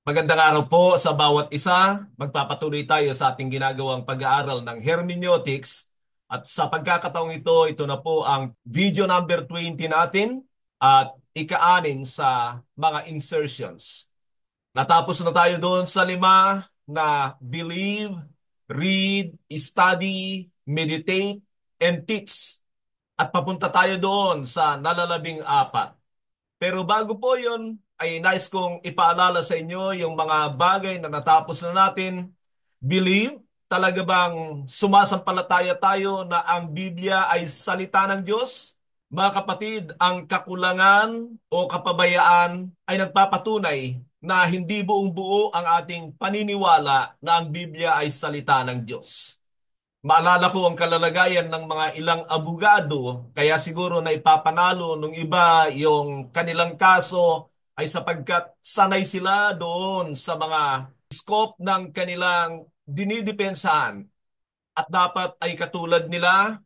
Magandang araw po sa bawat isa. Magpapatuloy tayo sa ating ginagawang pag-aaral ng hermeneutics. At sa pagkakataong ito na po ang video number 20 natin at ika-anin sa mga insertions. Natapos na tayo doon sa 5 na believe, read, study, meditate, and teach. At papunta tayo doon sa nalalabing 4. Pero bago po yun, ay nais kong ipaalala sa inyo yung mga bagay na natapos na natin. Believe, talaga bang sumasampalataya tayo na ang Biblia ay salita ng Diyos? Mga kapatid, ang kakulangan o kapabayaan ay nagpapatunay na hindi buong buo ang ating paniniwala na ang Biblia ay salita ng Diyos. Maalala ko ang kalalagayan ng mga ilang abogado, kaya siguro na ipapanalo nung iba yung kanilang kaso ay sapagkat sanay sila doon sa mga scope ng kanilang dinidepensahan. At dapat ay katulad nila,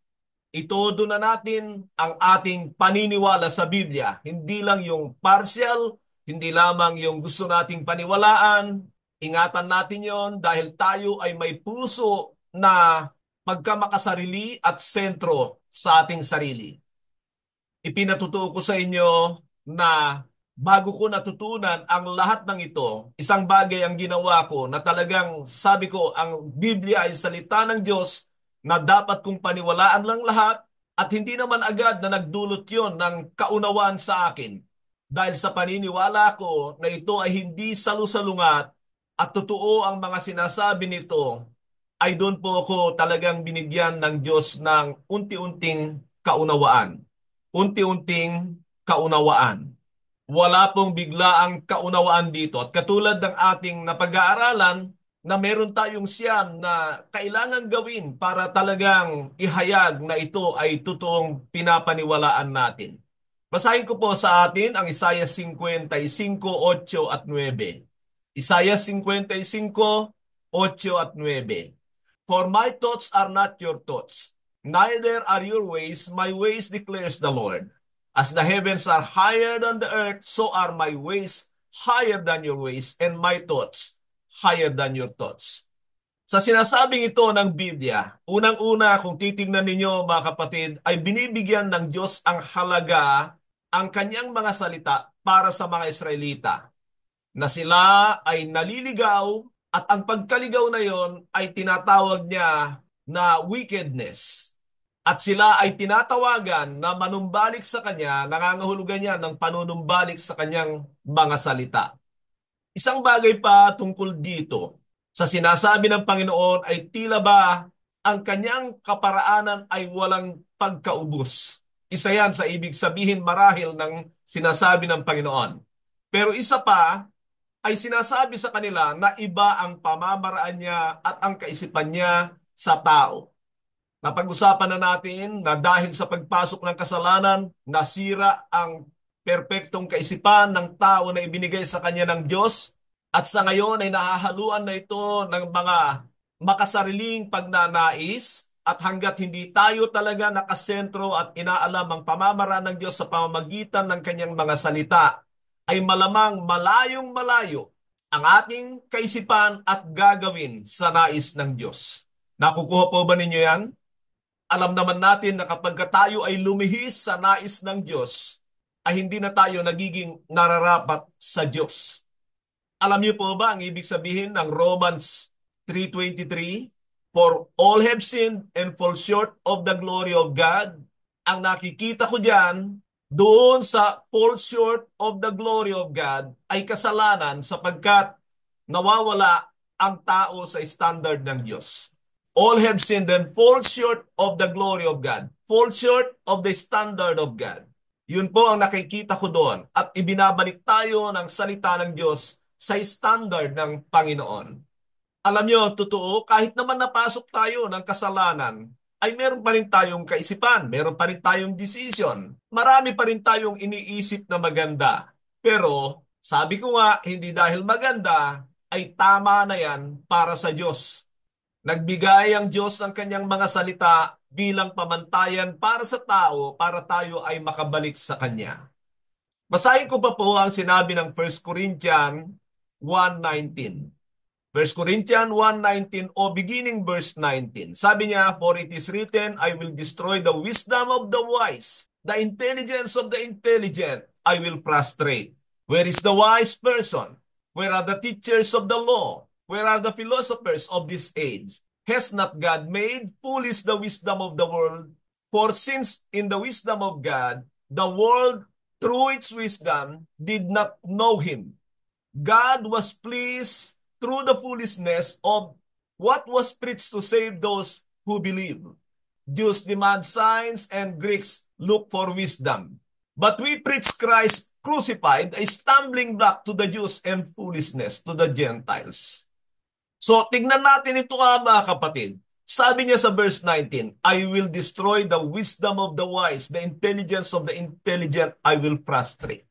itodo na natin ang ating paniniwala sa Biblia. Hindi lang yung partial, hindi lamang yung gusto nating paniwalaan. Ingatan natin yon dahil tayo ay may puso na pagkamakasarili at sentro sa ating sarili. Ipinatutuo ko sa inyo na bago ko natutunan ang lahat ng ito, isang bagay ang ginawa ko na talagang sabi ko ang Biblia ay salita ng Diyos na dapat kong paniwalaan lang lahat at hindi naman agad na nagdulot yon ng kaunawaan sa akin. Dahil sa paniniwala ko na ito ay hindi salusalungat at totoo ang mga sinasabi nito, ay doon po ako talagang binigyan ng Diyos ng unti-unting kaunawaan. Unti-unting kaunawaan. Wala pong biglaang kaunawaan dito. At katulad ng ating napag-aaralan, na meron tayong siyam na kailangan gawin para talagang ihayag na ito ay totoong pinapaniwalaan natin. Basahin ko po sa atin ang Isaiah 55:8 at 9. Isaiah 55:8 at 9. For my thoughts are not your thoughts, neither are your ways my ways, declares the Lord. As the heavens are higher than the earth, so are my ways higher than your ways, and my thoughts higher than your thoughts. Sa sinasabing ito ng Biblia, unang-una kung titingnan ninyo mga kapatid, ay binibigyan ng Diyos ang halaga ang kanyang mga salita para sa mga Israelita, na sila ay naliligaw at ang pagkaligaw na yon ay tinatawag niya na wickedness. At sila ay tinatawagan na manumbalik sa kanya, nangangahulugan niya ng panunumbalik sa kanyang mga salita. Isang bagay pa tungkol dito, sa sinasabi ng Panginoon ay tila ba ang kanyang kaparaanan ay walang pagkaubos. Isa yan sa ibig sabihin marahil ng sinasabi ng Panginoon. Pero isa pa, ay sinasabi sa kanila na iba ang pamamaraan niya at ang kaisipan niya sa tao. Napag-usapan na natin na dahil sa pagpasok ng kasalanan, nasira ang perpektong kaisipan ng tao na ibinigay sa kanya ng Diyos at sa ngayon ay nahahaluan na ito ng mga makasariling pagnanais at hanggat hindi tayo talaga nakasentro at inaalam ang pamamaraan ng Diyos sa pamamagitan ng kanyang mga salita, ay malamang malayong malayo ang ating kaisipan at gagawin sa nais ng Diyos. Nakukuha po ba ninyo yan? Alam naman natin na kapag tayo ay lumihis sa nais ng Diyos, ay hindi na tayo nagiging nararapat sa Diyos. Alam niyo po ba ang ibig sabihin ng Romans 3:23? For all have sinned and fall short of the glory of God. Ang nakikita ko diyan, doon sa fall short of the glory of God ay kasalanan sapagkat nawawala ang tao sa standard ng Diyos. All have sinned and fall short of the glory of God. Fall short of the standard of God. Yun po ang nakikita ko doon. At ibinabalik tayo ng salita ng Diyos sa standard ng Panginoon. Alam nyo, totoo, kahit naman napasok tayo ng kasalanan, ay meron pa rin tayong kaisipan, meron pa rin tayong decision. Marami pa rin tayong iniisip na maganda. Pero, sabi ko nga, hindi dahil maganda, ay tama na yan para sa Diyos. Nagbigay ang Diyos ng kanyang mga salita bilang pamantayan para sa tao para tayo ay makabalik sa Kanya. Basahin ko pa po ang sinabi ng 1 Corinthians 1:19. 1 Corinthians 1:19 o beginning verse 19. Sabi niya, "For it is written, I will destroy the wisdom of the wise. The intelligence of the intelligent I will frustrate. Where is the wise person? Where are the teachers of the law? Where are the philosophers of this age? Has not God made foolish the wisdom of the world? For since in the wisdom of God, the world through its wisdom did not know him, God was pleased through the foolishness of what was preached to save those who believe. Jews demand signs and Greeks look for wisdom. But we preach Christ crucified, a stumbling block to the Jews and foolishness to the Gentiles." So, tignan natin ito mga kapatid. Sabi niya sa verse 19, "I will destroy the wisdom of the wise, the intelligence of the intelligent I will frustrate."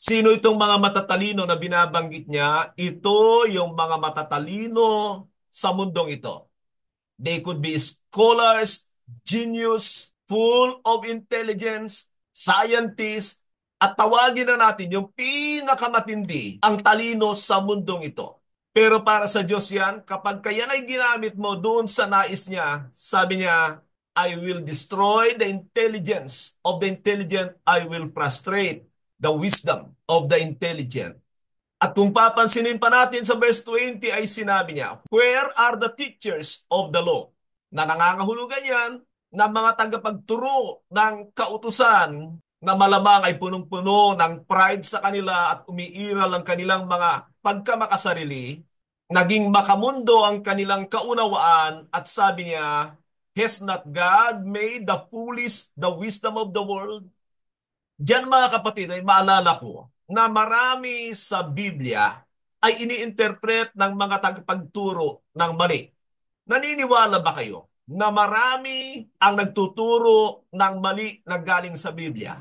Sino itong mga matatalino na binabanggit niya? Ito yung mga matatalino sa mundong ito. They could be scholars, genius, full of intelligence, scientists, at tawagin na natin yung pinakamatindi ang talino sa mundong ito. Pero para sa Diyos yan, kapag kaya ay ginamit mo doon sa nais niya, sabi niya, "I will destroy the intelligence of the intelligent, I will frustrate the wisdom of the intelligent." At kung papansinin pa natin sa verse 20 ay sinabi niya, "Where are the teachers of the law?" Na nangangahulugan yan na mga tagapagturo ng kautusan na malamang ay punong-puno ng pride sa kanila at umiiral ang kanilang mga pagkamakasarili, naging makamundo ang kanilang kaunawaan at sabi niya, "Has not God made the foolish the wisdom of the world?" Diyan mga kapatid ay maalala ko na marami sa Biblia ay iniinterpret ng mga tagapagturo ng mali. Naniniwala ba kayo na marami ang nagtuturo ng mali na galing sa Biblia?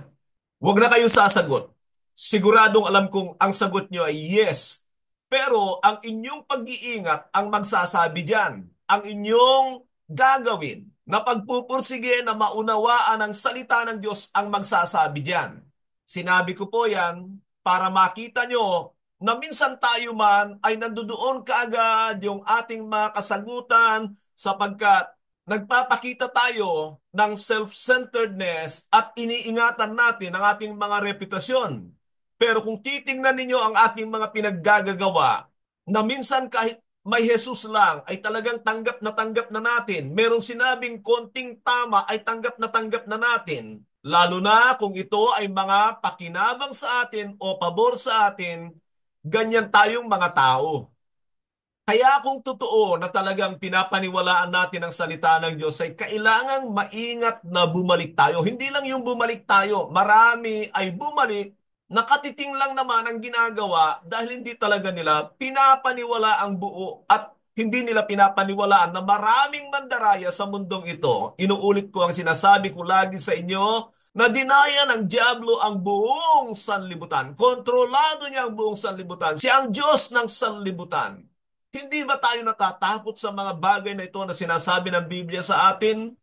Huwag na kayong sasagot. Siguradong alam kong ang sagot nyo ay yes. Pero ang inyong pag-iingat ang magsasabi dyan. Ang inyong gagawin na pagpupursige na maunawaan ang salita ng Diyos ang magsasabi dyan. Sinabi ko po yan para makita nyo na minsan tayo man ay nandoon kaagad yung ating mga kasagutan sapagkat nagpapakita tayo ng self-centeredness at iniingatan natin ang ating mga reputasyon. Pero kung titingnan ninyo ang ating mga pinaggagawa, na minsan kahit may Jesus lang ay talagang tanggap na natin. Merong sinabing konting tama ay tanggap na natin. Lalo na kung ito ay mga pakinabang sa atin o pabor sa atin, ganyan tayong mga tao. Kaya kung totoo na talagang pinapaniwalaan natin ang salita ng Diyos ay kailangang maingat na bumalik tayo. Hindi lang yung bumalik tayo, marami ay bumalik, nakatiting lang naman ang ginagawa dahil hindi talaga nila pinapaniwala ang buo at hindi nila pinapaniwalaan na maraming mandaraya sa mundong ito. Inuulit ko ang sinasabi ko lagi sa inyo na dinaya ng Diablo ang buong sanlibutan. Kontrolado niya ang buong sanlibutan. Siya ang Diyos ng sanlibutan. Hindi ba tayo natatakot sa mga bagay na ito na sinasabi ng Biblia sa atin?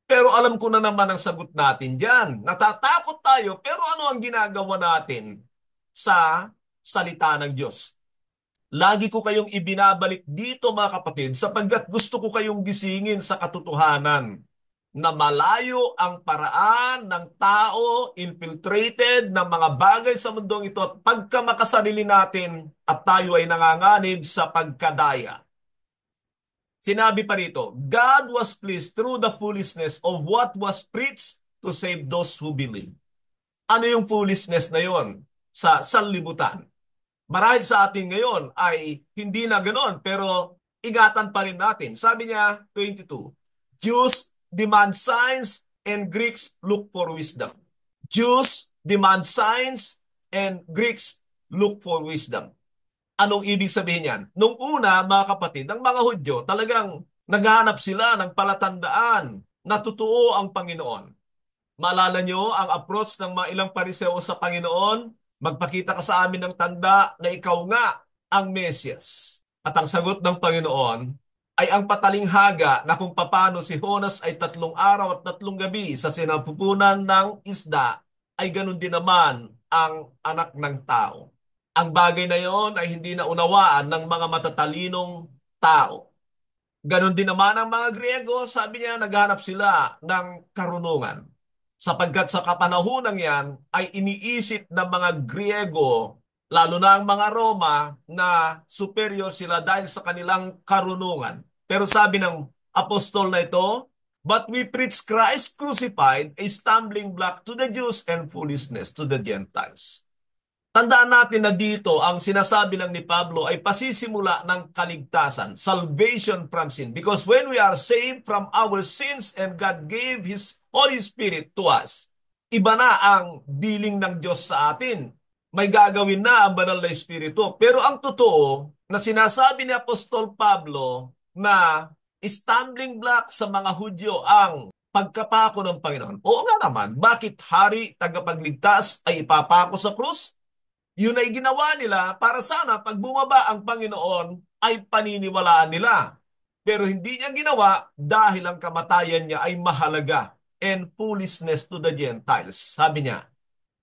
Pero alam ko na naman ang sagot natin dyan. Natatakot tayo, pero ano ang ginagawa natin sa salita ng Diyos? Lagi ko kayong ibinabalik dito mga kapatid sapagkat gusto ko kayong gisingin sa katotohanan na malayo ang paraan ng tao infiltrated ng mga bagay sa mundong ito at pagkamakasarili natin at tayo ay nanganganib sa pagkadaya. Sinabi pa rito, God was pleased through the foolishness of what was preached to save those who believe. Ano yung foolishness na yon sa sanlibutan? Marahil sa atin ngayon ay hindi na ganoon pero ingatan pa rin natin. Sabi niya, 22, Jews demand signs and Greeks look for wisdom. Jews demand signs and Greeks look for wisdom. Anong ibig sabihin yan? Nung una, mga kapatid, ang mga Hudyo talagang naghahanap sila ng palatandaan na totoo ang Panginoon. Maalala nyo ang approach ng mga ilang pariseo sa Panginoon? Magpakita ka sa amin ng tanda na ikaw nga ang Mesyas. At ang sagot ng Panginoon ay ang patalinghaga na kung papano si Jonas ay 3 araw at 3 gabi sa sinapupunan ng isda, ay ganun din naman ang anak ng tao. Ang bagay na yon ay hindi naunawaan ng mga matatalinong tao. Ganon din naman ang mga Griego, sabi niya, naghanap sila ng karunungan. Sapagkat sa kapanahunan yan ay iniisip ng mga Griego, lalo na ang mga Roma, na superior sila dahil sa kanilang karunungan. Pero sabi ng apostol na ito, "But we preach Christ crucified, a stumbling block to the Jews and foolishness to the Gentiles." Tandaan natin na dito ang sinasabi lang ni Pablo ay pasisimula ng kaligtasan, salvation from sin. Because when we are saved from our sins and God gave His Holy Spirit to us, iba na ang dealing ng Diyos sa atin. May gagawin na ang banal na Espiritu. Pero ang totoo na sinasabi ni Apostol Pablo na stumbling block sa mga Hudyo ang pagkapako ng Panginoon. Oo nga naman, bakit hari, tagapagligtas ay ipapako sa krus? Yun ay ginawa nila para sana pag bumaba ang Panginoon ay paniniwalaan nila. Pero hindi niya ginawa dahil ang kamatayan niya ay mahalaga and foolishness to the Gentiles. Sabi niya,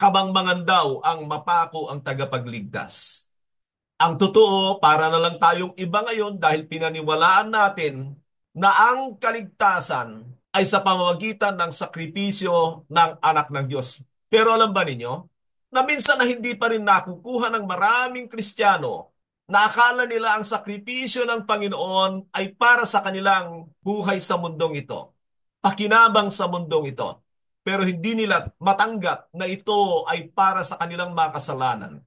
kabangmangan daw ang mapako ang tagapagligtas. Ang totoo, para na lang tayong iba ngayon dahil pinaniwalaan natin na ang kaligtasan ay sa pamamagitan ng sakripisyo ng anak ng Diyos. Pero alam ba ninyo, na minsan na hindi pa rin nakukuha ng maraming Kristiyano na akala nila ang sakripisyo ng Panginoon ay para sa kanilang buhay sa mundong ito, pakinabang sa mundong ito. Pero hindi nila matanggap na ito ay para sa kanilang mga kasalanan.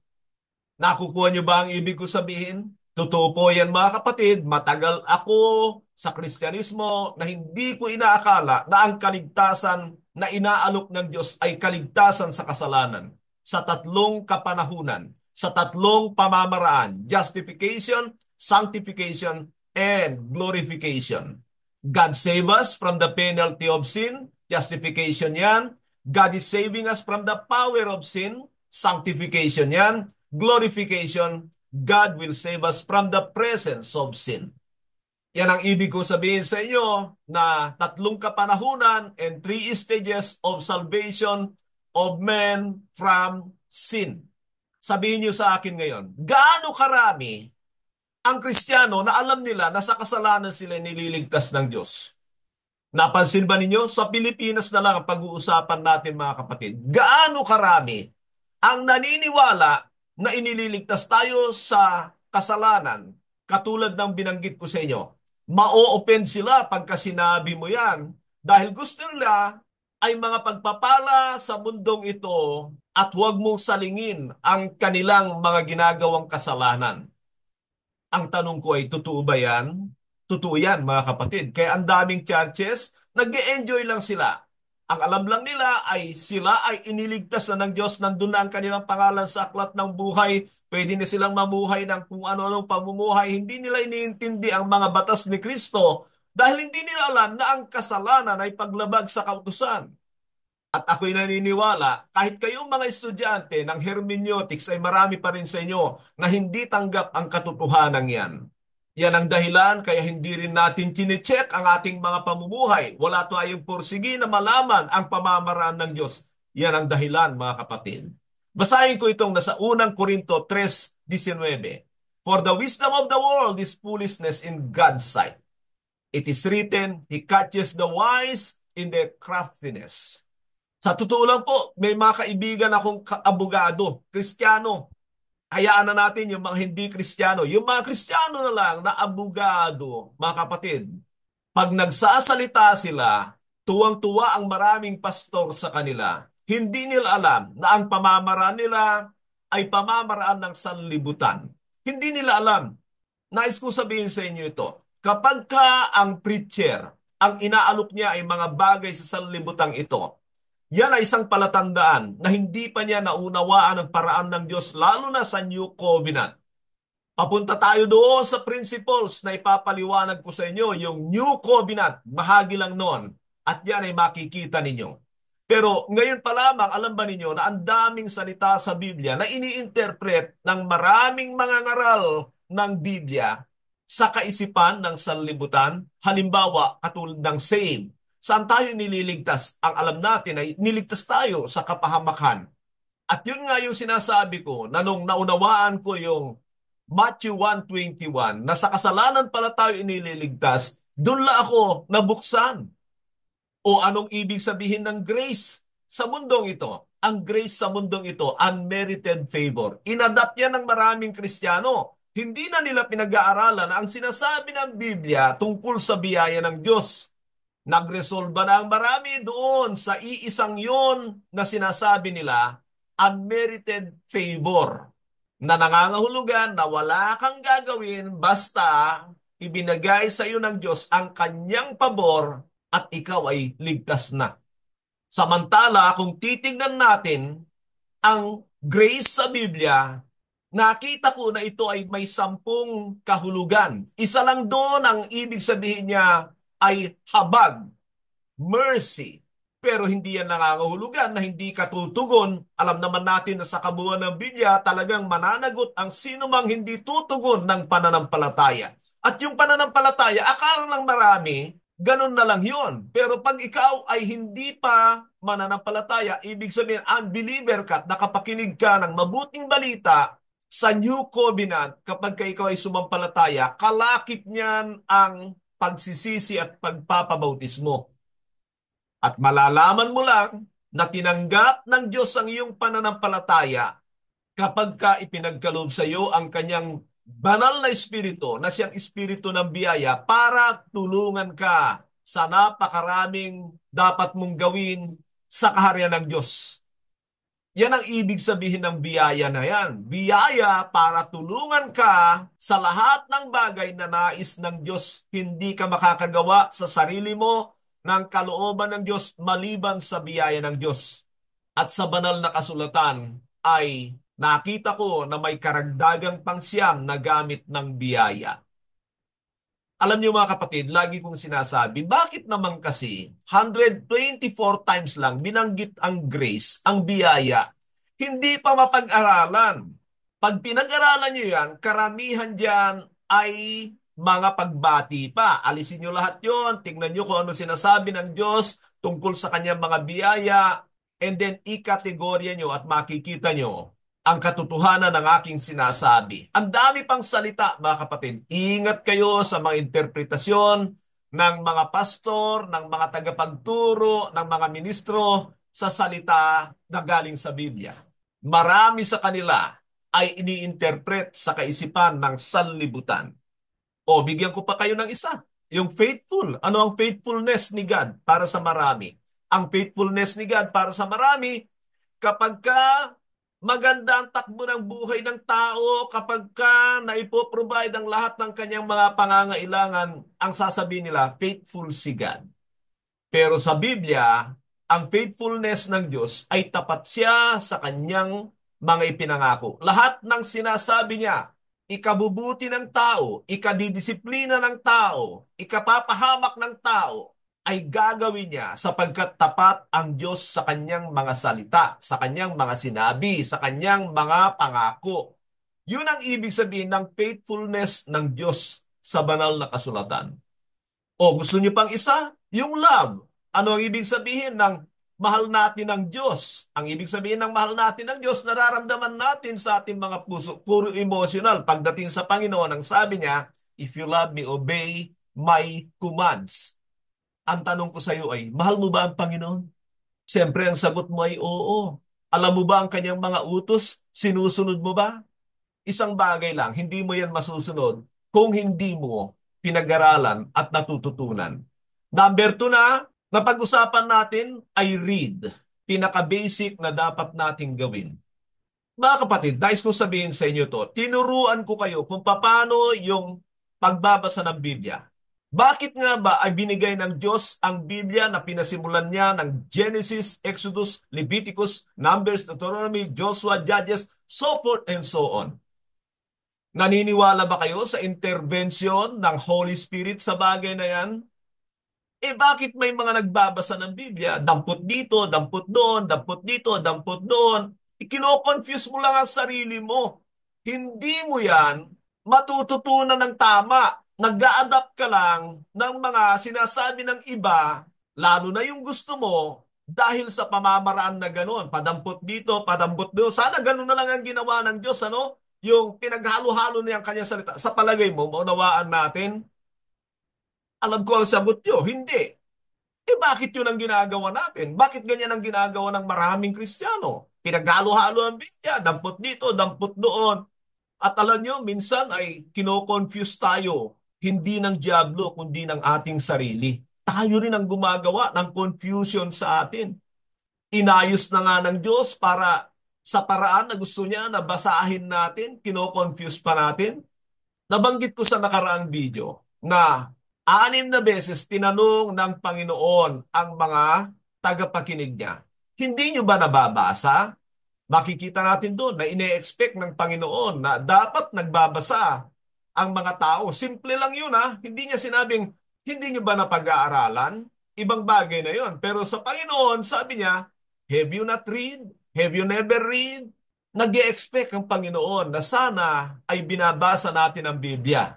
Nakukuha niyo ba ang ibig ko sabihin? Totoo po yan mga kapatid, matagal ako sa Kristyanismo na hindi ko inaakala na ang kaligtasan na inaalok ng Diyos ay kaligtasan sa kasalanan. Sa tatlong kapanahunan, sa tatlong pamamaraan, justification, sanctification, and glorification. God save us from the penalty of sin, justification yan. God is saving us from the power of sin, sanctification yan. Glorification, God will save us from the presence of sin. Yan ang ibig ko sabihin sa inyo na tatlong kapanahunan and three stages of salvation of men from sin. Sabihin niyo sa akin ngayon, gaano karami ang Kristiyano na alam nila na sa kasalanan sila nililigtas ng Diyos? Napansin ba ninyo? Sa Pilipinas na lang ang pag-uusapan natin mga kapatid. Gaano karami ang naniniwala na inililigtas tayo sa kasalanan, katulad ng binanggit ko sa inyo. Ma-o-offend sila pagka sinabi mo yan dahil gusto nila ay mga pagpapala sa mundong ito at huwag mong salingin ang kanilang mga ginagawang kasalanan. Ang tanong ko ay, totoo ba yan? Totoo yan mga kapatid. Kaya ang daming churches, nag-e-enjoy lang sila. Ang alam lang nila ay sila ay iniligtas na ng Diyos, nandun na ang kanilang pangalan sa aklat ng buhay, pwede na silang mamuhay ng kung ano-anong pamumuhay. Hindi nila iniintindi ang mga batas ni Kristo dahil hindi nila alam na ang kasalanan ay paglabag sa kautusan. At ako'y naniniwala, kahit kayong mga estudyante ng hermeneutics ay marami pa rin sa inyo na hindi tanggap ang katotohanan yan. Yan ang dahilan kaya hindi rin natin chinecheck ang ating mga pamumuhay. Wala tayong porsigi na malaman ang pamamaraan ng Diyos. Yan ang dahilan mga kapatid. Basahin ko itong nasa unang Korinto 3:19. For the wisdom of the world is foolishness in God's sight. It is written, He catches the wise in their craftiness. Sa totoo lang po, may mga kaibigan akong abogado, Kristiyano. Hayaan na natin yung mga hindi Kristiyano. Yung mga Kristiyano na lang na abogado, mga kapatid, pag nagsasalita sila, tuwang-tuwa ang maraming pastor sa kanila. Hindi nila alam na ang pamamaraan nila ay pamamaraan ng sanlibutan. Hindi nila alam. Nais ko sabihin sa inyo ito. Kapag ka ang preacher, ang inaalok niya ay mga bagay sa sanlibutang ito, yan ay isang palatandaan na hindi pa niya naunawaan ang paraan ng Diyos, lalo na sa New Covenant. Papunta tayo doon sa principles na ipapaliwanag ko sa inyo, yung New Covenant, bahagi lang noon, at yan ay makikita ninyo. Pero ngayon pa lamang, alam ba ninyo na ang daming salita sa Biblia na ini-interpret ng maraming mga ngaral ng Biblia sa kaisipan ng sanlibutan, halimbawa katulad ng save. Saan tayo nililigtas? Ang alam natin ay niligtas tayo sa kapahamakan. At yun nga yung sinasabi ko na nung naunawaan ko yung Matthew 1:21 na sa kasalanan pala tayo inililigtas, doon la ako nabuksan. O anong ibig sabihin ng grace sa mundong ito? Ang grace sa mundong ito, unmerited favor. Inadapt yan ng maraming Kristiyano. Hindi na nila pinag-aaralan ang sinasabi ng Biblia tungkol sa biyaya ng Diyos. Nagresolba na ang marami doon sa iisang yon na sinasabi nila, unmerited favor, na nangangahulugan na wala kang gagawin basta ibinagay sa iyo ng Diyos ang kanyang pabor at ikaw ay ligtas na. Samantala, kung titignan natin ang grace sa Biblia, nakita ko na ito ay may 10 kahulugan. Isa lang doon ang ibig sabihin niya ay habag, mercy. Pero hindi yan nangangahulugan na hindi katutugon. Alam naman natin na sa kabuuan ng Biblia, talagang mananagot ang sino mang hindi tutugon ng pananampalataya. At yung pananampalataya, akala ng marami, ganun na lang yun. Pero pag ikaw ay hindi pa mananampalataya, ibig sabihin, unbeliever ka at nakapakinig ka ng mabuting balita sa New Covenant, kapag ikaw ay sumampalataya, kalakip niyan ang pagsisisi at pagpapabautismo. At malalaman mo lang na tinanggap ng Diyos ang iyong pananampalataya kapag ka ipinagkaloob sa iyo ang kanyang banal na espiritu, na siyang espiritu ng biyaya para tulungan ka sa napakaraming dapat mong gawin sa kaharian ng Diyos. Yan ang ibig sabihin ng biyaya na yan. Biyaya para tulungan ka sa lahat ng bagay na nais ng Diyos. Hindi ka makakagawa sa sarili mo ng kalooban ng Diyos maliban sa biyaya ng Diyos. At sa banal na kasulatan ay nakita ko na may karagdagang pangsyam na gamit ng biyaya. Alam niyo mga kapatid, lagi kong sinasabi, bakit naman kasi 124 times lang binanggit ang grace, ang biyaya, hindi pa mapag-aralan? Pag pinag-aralan niyo yan, karamihan dyan ay mga pagbati pa. Alisin niyo lahat yon, tingnan niyo kung ano sinasabi ng Diyos tungkol sa kanyang mga biyaya, and then i-kategorya niyo at makikita niyo ang katotohanan ng aking sinasabi. Ang dami pang salita, mga kapatid. Ingat kayo sa mga interpretasyon ng mga pastor, ng mga tagapagturo, ng mga ministro sa salita na galing sa Biblia. Marami sa kanila ay ini-interpret sa kaisipan ng sanlibutan. O, bigyan ko pa kayo ng isa. Yung faithful. Ano ang faithfulness ni God para sa marami? Ang faithfulness ni God para sa marami, kapag ka maganda ang takbo ng buhay ng tao, kapag ka naipoprovide ang lahat ng kanyang mga pangangailangan, ang sasabihin nila, faithful si God. Pero sa Biblia, ang faithfulness ng Diyos ay tapat siya sa kanyang mga ipinangako. Lahat ng sinasabi niya, ikabubuti ng tao, ikadidisiplina ng tao, ikapapahamak ng tao, ay gagawin niya sapagkat tapat ang Diyos sa kanyang mga salita, sa kanyang mga sinabi, sa kanyang mga pangako. Yun ang ibig sabihin ng faithfulness ng Diyos sa banal na kasulatan. O gusto niyo pang isa? Yung love. Ano ang ibig sabihin ng mahal natin ng Diyos? Ang ibig sabihin ng mahal natin ng Diyos, nararamdaman natin sa ating mga puso, puro emotional. Pagdating sa Panginoon, ang sabi niya, if you love me, obey my commands. Ang tanong ko sa iyo ay, mahal mo ba ang Panginoon? Siyempre, ang sagot mo ay oo. Alam mo ba ang kanyang mga utos? Sinusunod mo ba? Isang bagay lang, hindi mo yan masusunod kung hindi mo pinag-aralan at natututunan. Number 2 na napag-usapan natin ay read. Pinaka-basic na dapat nating gawin. Mga kapatid, nais kong sabihin sa inyo to, tinuruan ko kayo kung paano yung pagbabasa ng Biblia. Bakit nga ba ay binigay ng Diyos ang Biblia na pinasimulan niya ng Genesis, Exodus, Leviticus, Numbers, Deuteronomy, Joshua, Judges, so forth and so on? Naniniwala ba kayo sa intervention ng Holy Spirit sa bagay na yan? Bakit may mga nagbabasa ng Biblia? Dampot dito, dampot doon, dampot dito, dampot doon. Ikino-confuse mo lang ang sarili mo. Hindi mo yan matututunan ng tama. Nag-a-adapt ka lang ng mga sinasabi ng iba, lalo na yung gusto mo, Dahil sa pamamaraan na gano'n, padampot dito, padampot doon. Sana gano'n na lang ang ginawa ng Diyos, ano? Yung pinaghalo-halo niya ang kanyang salita. Sa palagay mo, maunawaan natin? Alam ko ang sagot nyo, hindi. Eh bakit yun ang ginagawa natin? Bakit ganyan ang ginagawa ng maraming Kristiyano? Pinaghalo-halo ang Biblia, dampot dito, dampot doon. At alam nyo, minsan ay kino-confuse tayo, hindi ng diablo, kundi ng ating sarili. Tayo rin ang gumagawa ng confusion sa atin. Inayos na nga ng Diyos para sa paraan na gusto niya na basahin natin, kino-confuse pa natin. Nabanggit ko sa nakaraang video na 6 na beses tinanong ng Panginoon ang mga tagapakinig niya. Hindi nyo ba nababasa? Makikita natin doon na ine-expect ng Panginoon na dapat nagbabasa ang mga tao. Simple lang yun ha. Hindi niya sinabing, hindi nyo ba napag-aaralan? Ibang bagay na yun. Pero sa Panginoon, sabi niya, have you not read? Have you never read? Nag-e-expect ang Panginoon na sana ay binabasa natin ang Biblia.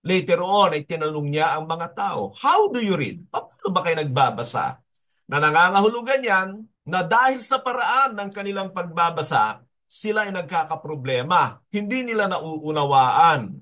Later on, ay tinanong niya ang mga tao, how do you read? Paano ba kayo nagbabasa? Na nangangahulugan yan na dahil sa paraan ng kanilang pagbabasa, sila ay nagkakaproblema. Hindi nila nauunawaan.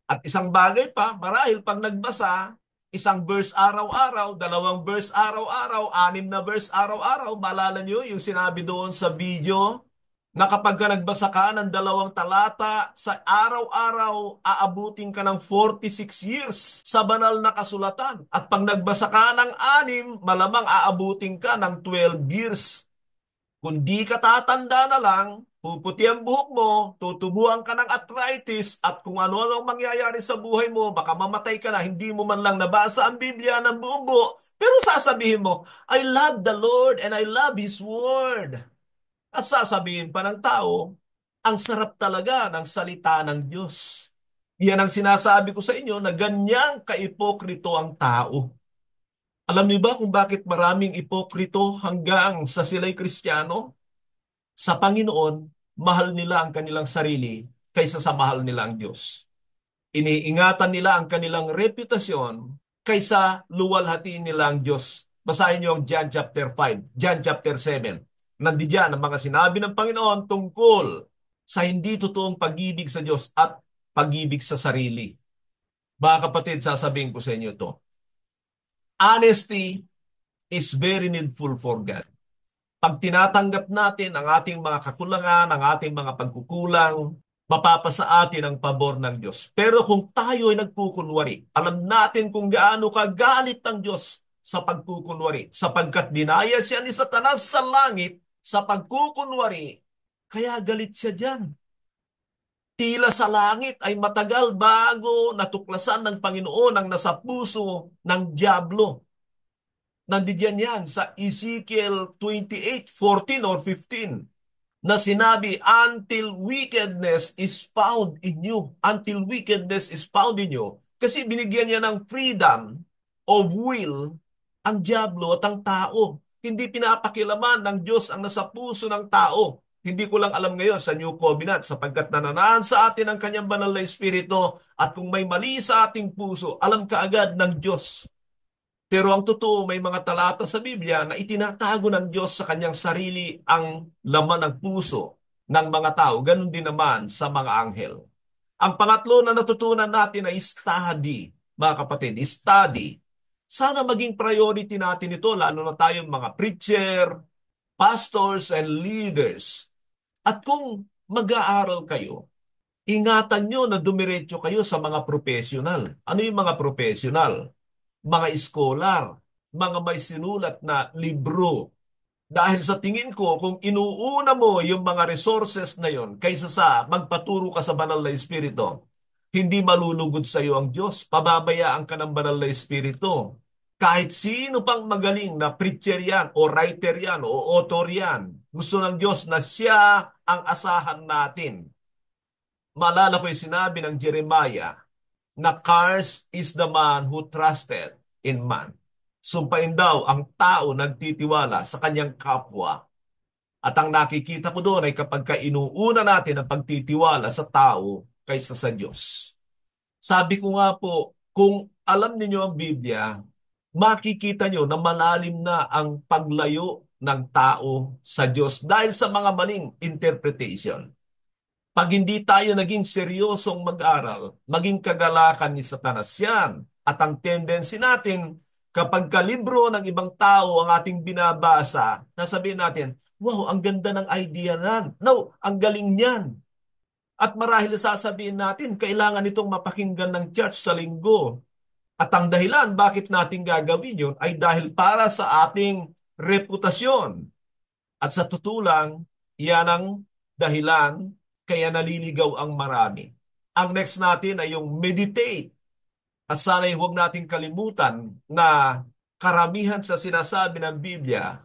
At isang bagay pa, marahil pag nagbasa, isang verse araw-araw, 2 verse araw-araw, 6 na verse araw-araw, maalala nyo yung sinabi doon sa video na kapag ka nagbasa ka ng 2 talata sa araw-araw, aabutin ka ng 46 years sa banal na kasulatan. At pag nagbasa ka ng 6, malamang aabutin ka ng 12 years. Kung di ka tatanda na lang, puputi ang buhok mo, tutubuan ka ng arthritis, at kung ano-ano ang mangyayari sa buhay mo, baka mamatay ka na, hindi mo man lang nabasa ang Biblia ng buong buo, pero sasabihin mo, I love the Lord and I love His Word. At sasabihin pa ng tao, ang sarap talaga ng salita ng Diyos. Yan ang sinasabi ko sa inyo na ganyang kaipokrito ang tao. Alam niyo ba kung bakit maraming ipokrito hanggang sa sila'y Kristiyano? Sa Panginoon, mahal nila ang kanilang sarili kaysa sa mahal nila ang Diyos. Iniingatan nila ang kanilang reputasyon kaysa luwalhatiin nila ang Diyos. Basahin niyo ang John chapter 5, John chapter 7. Nandiyan ang mga sinabi ng Panginoon tungkol sa hindi totoong pag-ibig sa Diyos at pag-ibig sa sarili. Mga kapatid, sasabihin ko sa inyo ito. Honesty is very needful for God. Pag tinatanggap natin ang ating mga kakulangan, ang ating mga pagkukulang, mapapasa atin ang pabor ng Diyos. Pero kung tayo ay nagkukunwari, alam natin kung gaano kagalit ang Diyos sa pagkukunwari, sapagkat dinaya siya ni Satanas sa langit sa pagkukunwari, kaya galit siya dyan. Tila sa langit ay matagal bago natuklasan ng Panginoon ang nasa puso ng diablo. Nandiyan yan sa Ezekiel 28:14 or 15 na sinabi, until wickedness is found in you. Until wickedness is found in you. Kasi binigyan niya ng freedom of will ang diablo at ang tao. Hindi pinapakilaman ng Diyos ang nasa puso ng tao. Hindi ko lang alam ngayon sa New Covenant sapagkat nananahan sa atin ang kanyang banal na Espiritu at kung may mali sa ating puso, alam kaagad ng Diyos. Pero ang totoo, may mga talata sa Biblia na itinatago ng Diyos sa kanyang sarili ang laman ng puso ng mga tao. Ganon din naman sa mga anghel. Ang pangatlo na natutunan natin ay study, mga kapatid, study. Sana maging priority natin ito, lalo na tayong mga preacher, pastors, and leaders. At kung mag-aaral kayo, ingatan nyo na dumiretso kayo sa mga professional. Ano yung mga professional? Mga scholar, mga may sinulat na libro. Dahil sa tingin ko, kung inuuna mo yung mga resources na yon kaysa sa magpaturo ka sa banal na Espiritu, hindi malulugod sa iyo ang Diyos. Pababayaan ka ng banal na Espiritu. Kahit sino pang magaling na preacher yan, o writer yan, o author yan, gusto ng Diyos na siya ang asahan natin. Maalala ko yung sinabi ng Jeremiah, na cursed is the man who trusted in man. Sumpain daw ang tao nagtitiwala sa kanyang kapwa. At ang nakikita ko doon ay kapag inuuna natin ang pagtitiwala sa tao kaysa sa Diyos. Sabi ko nga po, kung alam niyo ang Biblia, makikita nyo na malalim na ang paglayo ng tao sa Diyos dahil sa mga maling interpretation. Pag hindi tayo naging seryosong mag-aral, maging kagalakan ni Satanas yan. At ang tendency natin, kapag kalibro ng ibang tao ang ating binabasa, nasabihin natin, wow, ang ganda ng idea nan. No, ang galing niyan. At marahil sasabihin natin, kailangan itong mapakinggan ng church sa linggo. At ang dahilan bakit natin gagawin yun ay dahil para sa ating reputasyon. At sa tutulang, yan ang dahilan kaya naliligaw ang marami. Ang next natin ay yung meditate. At sana'y huwag nating kalimutan na karamihan sa sinasabi ng Biblia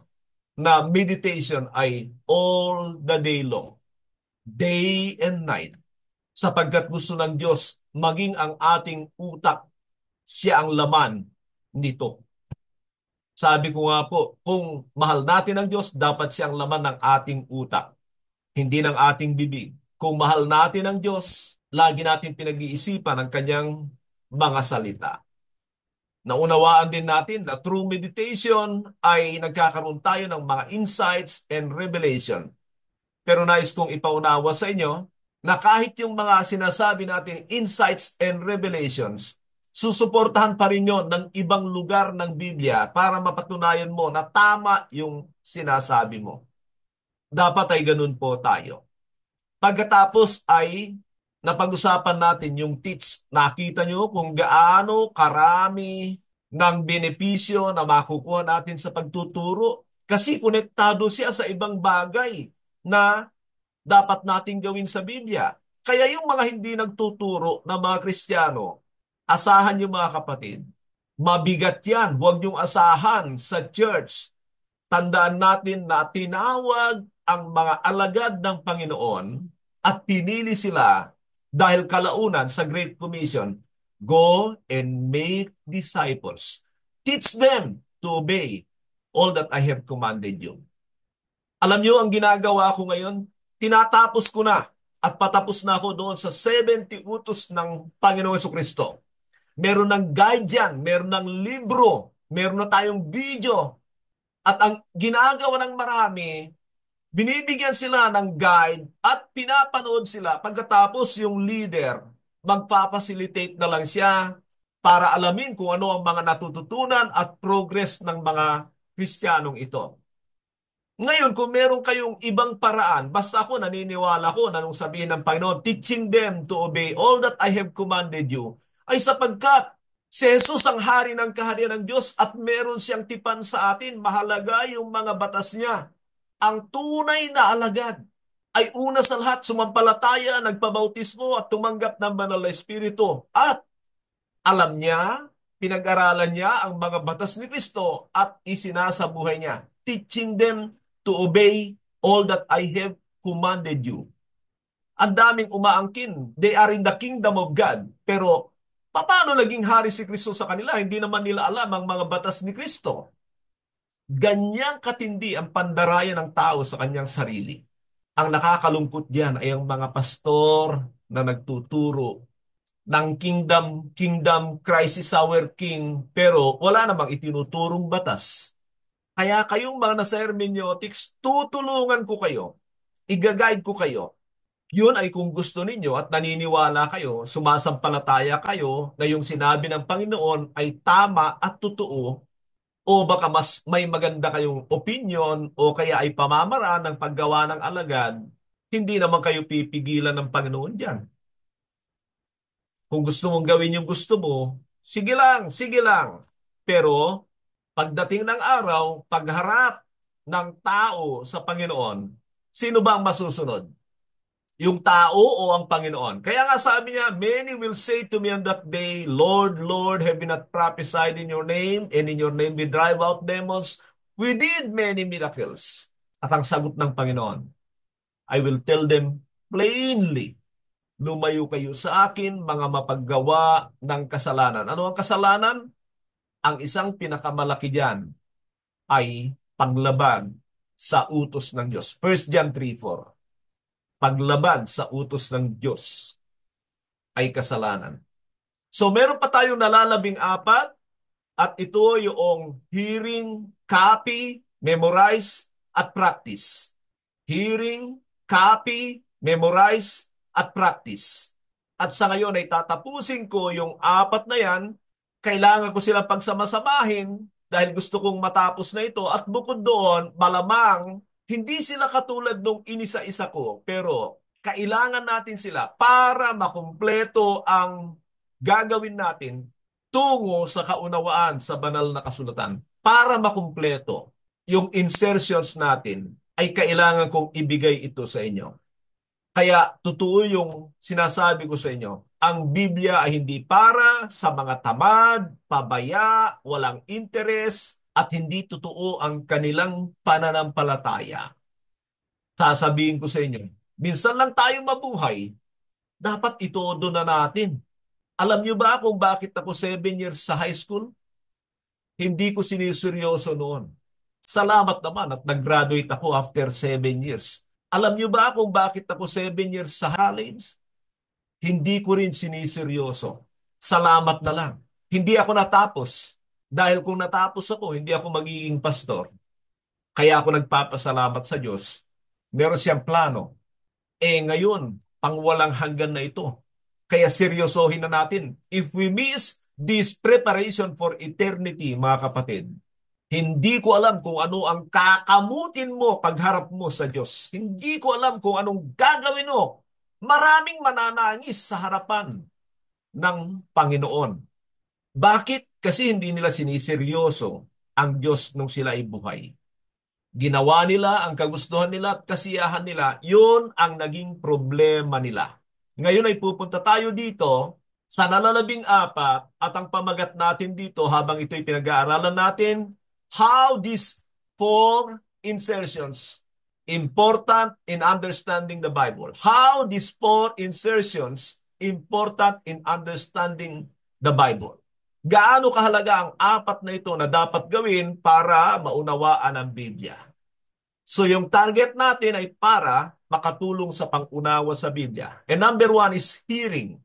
na meditation ay all the day long, day and night. Sapagkat gusto ng Diyos maging ang ating utak, siya ang laman nito. Sabi ko nga po, kung mahal natin ang Diyos, dapat siyang laman ng ating utak, hindi ng ating bibig. Kung mahal natin ang Diyos, lagi natin pinag-iisipan ang kanyang mga salita. Naunawaan din natin na through meditation ay nagkakaroon tayo ng mga insights and revelation. Pero nais kong ipaunawa sa inyo na kahit yung mga sinasabi natin insights and revelations, susuportahan pa rin yon ng ibang lugar ng Biblia para mapatunayan mo na tama yung sinasabi mo. Dapat ay ganun po tayo. Pagkatapos ay napag-usapan natin yung teach. Nakita nyo kung gaano karami ng benepisyo na makukuha natin sa pagtuturo. Kasi konektado siya sa ibang bagay na dapat nating gawin sa Biblia. Kaya yung mga hindi nagtuturo na mga Kristiyano, asahan yung mga kapatid. Mabigat yan. Huwag yung asahan sa church. Tandaan natin na tinawag ang mga alagad ng Panginoon at pinili sila dahil kalaunan sa Great Commission, go and make disciples. Teach them to obey all that I have commanded you. Alam niyo ang ginagawa ko ngayon? Tinatapos ko na at patapos na ako doon sa 70 utos ng Panginoong Jesucristo. Meron ng guide dyan, meron ng libro, meron na tayong video. At ang ginagawa ng marami, binibigyan sila ng guide at pinapanood sila. Pagkatapos yung leader, magpa-facilitate na lang siya para alamin kung ano ang mga natututunan at progress ng mga Kristiyanong ito. Ngayon, kung meron kayong ibang paraan, basta ako naniniwala ko na nung sabihin ng Panginoon, teaching them to obey all that I have commanded you, ay sapagkat si Jesus ang hari ng kaharian ng Diyos at meron siyang tipan sa atin, mahalaga yung mga batas niya. Ang tunay na alagad ay una sa lahat sumampalataya, nagpabautismo at tumanggap ng banal na Espiritu. At alam niya, pinag-aralan niya ang mga batas ni Kristo at isinasabuhay niya, teaching them to obey all that I have commanded you. Ang daming umaangkin. They are in the kingdom of God. Pero paano naging hari si Kristo sa kanila? Hindi naman nila alam ang mga batas ni Kristo. Ganyang katindi ang pandarayan ng tao sa kanyang sarili. Ang nakakalungkot diyan ay ang mga pastor na nagtuturo ng kingdom, Christ is our King, pero wala namang itinuturong batas. Kaya kayong mga nasa hermeneutics, tutulungan ko kayo, i-guide ko kayo. Yun ay kung gusto ninyo at naniniwala kayo, sumasampalataya kayo na yung sinabi ng Panginoon ay tama at totoo, o baka mas may maganda kayong opinion o kaya ay pamamaraan ng paggawa ng alagad, hindi naman kayo pipigilan ng Panginoon dyan. Kung gusto mong gawin yung gusto mo, sige lang, sige lang. Pero pagdating ng araw, pagharap ng tao sa Panginoon, sino ba ang masusunod? Yung tao o ang Panginoon? Kaya nga sabi niya, many will say to me on that day, Lord, Lord, have we not prophesied in your name? And in your name we drive out demons? We did many miracles. At ang sagot ng Panginoon, I will tell them plainly, lumayo kayo sa akin, mga mapaggawa ng kasalanan. Ano ang kasalanan? Ang isang pinakamalaki diyan ay paglabag sa utos ng Diyos. 1 John 3:4. Paglabag sa utos ng Diyos ay kasalanan. So meron pa tayong nalalabing apat at ito yung hearing copy memorize, at practice. Hearing, copy, memorize, at practice. At sa ngayon ay tatapusin ko yung apat na yan. Kailangan ko silang pagsamasamahin dahil gusto kong matapos na ito. At bukod doon, malamang hindi sila katulad nung inisa-isa ko. Pero kailangan natin sila para makumpleto ang gagawin natin tungo sa kaunawaan sa banal na kasulatan. Para makumpleto yung insertions natin, ay kailangan kong ibigay ito sa inyo. Kaya totoo yung sinasabi ko sa inyo, ang Biblia ay hindi para sa mga tamad, pabaya, walang interes, at hindi totoo ang kanilang pananampalataya. Sasabihin ko sa inyo, minsan lang tayo mabuhay, dapat itodo na natin. Alam niyo ba kung bakit ako 7 years sa high school? Hindi ko siniseryoso noon. Salamat naman at nag-graduate ako after 7 years. Alam niyo ba kung bakit ako 7 years sa college? Hindi ko rin siniseryoso. Salamat na lang. Hindi ako natapos. Dahil kung natapos ako, hindi ako magiging pastor. Kaya ako nagpapasalamat sa Diyos. Meron siyang plano. Ngayon, pangwalang hanggan na ito. Kaya seryosohin na natin. If we miss this preparation for eternity, mga kapatid, hindi ko alam kung ano ang kakamutin mo pagharap mo sa Diyos. Hindi ko alam kung anong gagawin mo. Maraming mananangis sa harapan ng Panginoon. Bakit? Kasi hindi nila siniseryoso ang Diyos nung sila ay buhay. Ginawa nila ang kagustuhan nila at kasiyahan nila. Yun ang naging problema nila. Ngayon ay pupunta tayo dito sa nalalabing-4 at ang pamagat natin dito habang ito'y pinag-aaralan natin, how these 4 insertions important in understanding the Bible. How these 4 insertions important in understanding the Bible. Gaano kahalaga ang 4 na ito na dapat gawin para maunawaan ang Biblia. So yung target natin ay para makatulong sa pangunawa sa Biblia. And number 1 is hearing.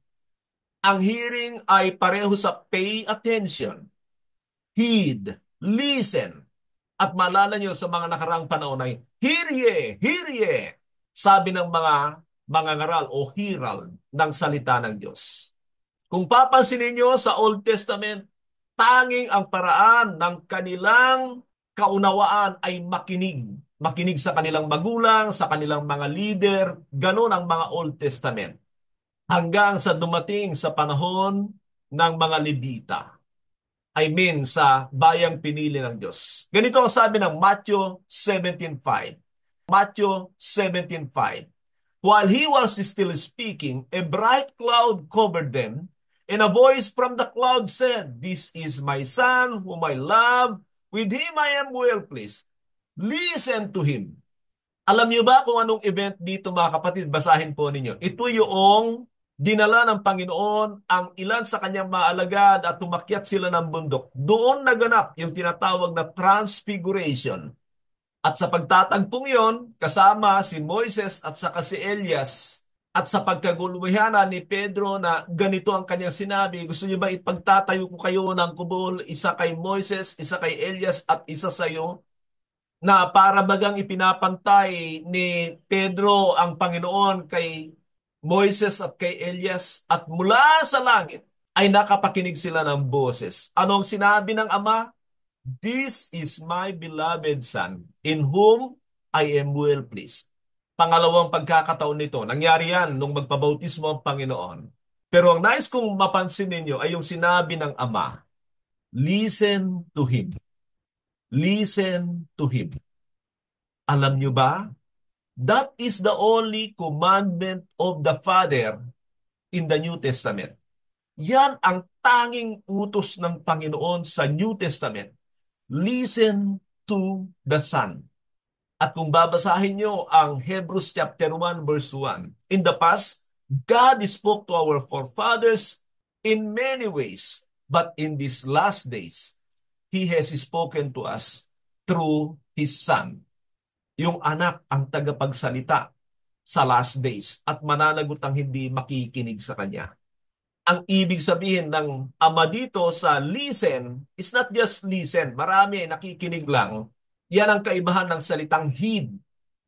Ang hearing ay pareho sa pay attention, heed, listen. At maalala nyo sa mga nakaraang panahon ay, hear ye, sabi ng mga ngaral o herald ng salita ng Diyos. Kung papansinin nyo sa Old Testament, tanging ang paraan ng kanilang kaunawaan ay makinig. Makinig sa kanilang magulang, sa kanilang mga leader, ganun ang mga Old Testament. Hanggang sa dumating sa panahon ng mga Levita. I mean, sa bayang pinili ng Diyos. Ganito ang sabi ng Matthew 17:5. Matthew 17:5. While he was still speaking, a bright cloud covered them, and a voice from the cloud said, "This is my son whom I love. With him I am well pleased. Listen to him." Alam niyo ba kung anong event dito, mga kapatid? Basahin po ninyo. Ito yung dinala ng Panginoon ang ilan sa kanyang mga alagad at tumakyat sila ng bundok. Doon naganap yung tinatawag na transfiguration. At sa pagtatagpong yon, kasama si Moises at saka si Elias. At sa pagkaguluhana ni Pedro na ganito ang kanyang sinabi, gusto niyo ba ipagtatayo ko kayo ng kubol, isa kay Moises, isa kay Elias at isa sa iyo? Na para bagang ipinapantay ni Pedro ang Panginoon kay Moises at kay Elias at mula sa langit ay nakapakinig sila ng boses. Anong sinabi ng Ama? This is my beloved Son, in whom I am well pleased. Pangalawang pagkakataon nito, nangyari yan nung magpabautismo ang Panginoon. Pero ang nais kong mapansin ninyo ay yung sinabi ng Ama, listen to Him. Listen to Him. Alam nyo ba? That is the only commandment of the Father in the New Testament. Yan ang tanging utos ng Panginoon sa New Testament. Listen to the Son. At kung babasahin nyo ang Hebrews chapter 1 verse 1, in the past, God spoke to our forefathers in many ways, but in these last days, He has spoken to us through His Son. Yung anak ang tagapagsalita sa last days at mananagot ang hindi makikinig sa Kanya. Ang ibig sabihin ng Ama dito sa listen is not just listen. Marami nakikinig lang. Yan ang kaibahan ng salitang heed.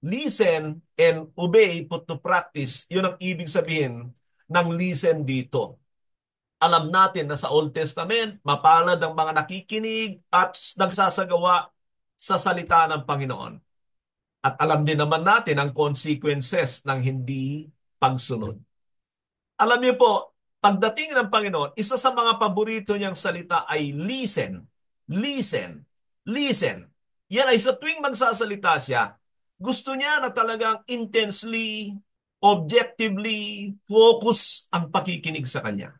Listen and obey, put to practice. Yun ang ibig sabihin ng listen dito. Alam natin na sa Old Testament, mapalad ang mga nakikinig at nagsasagawa sa salita ng Panginoon. At alam din naman natin ang consequences ng hindi pagsunod. Alam niyo po, pagdating ng Panginoon, isa sa mga paborito niyang salita ay listen, listen, listen. Yan ay sa tuwing magsasalita siya, gusto niya na talagang intensely, objectively, focus ang pakikinig sa kanya.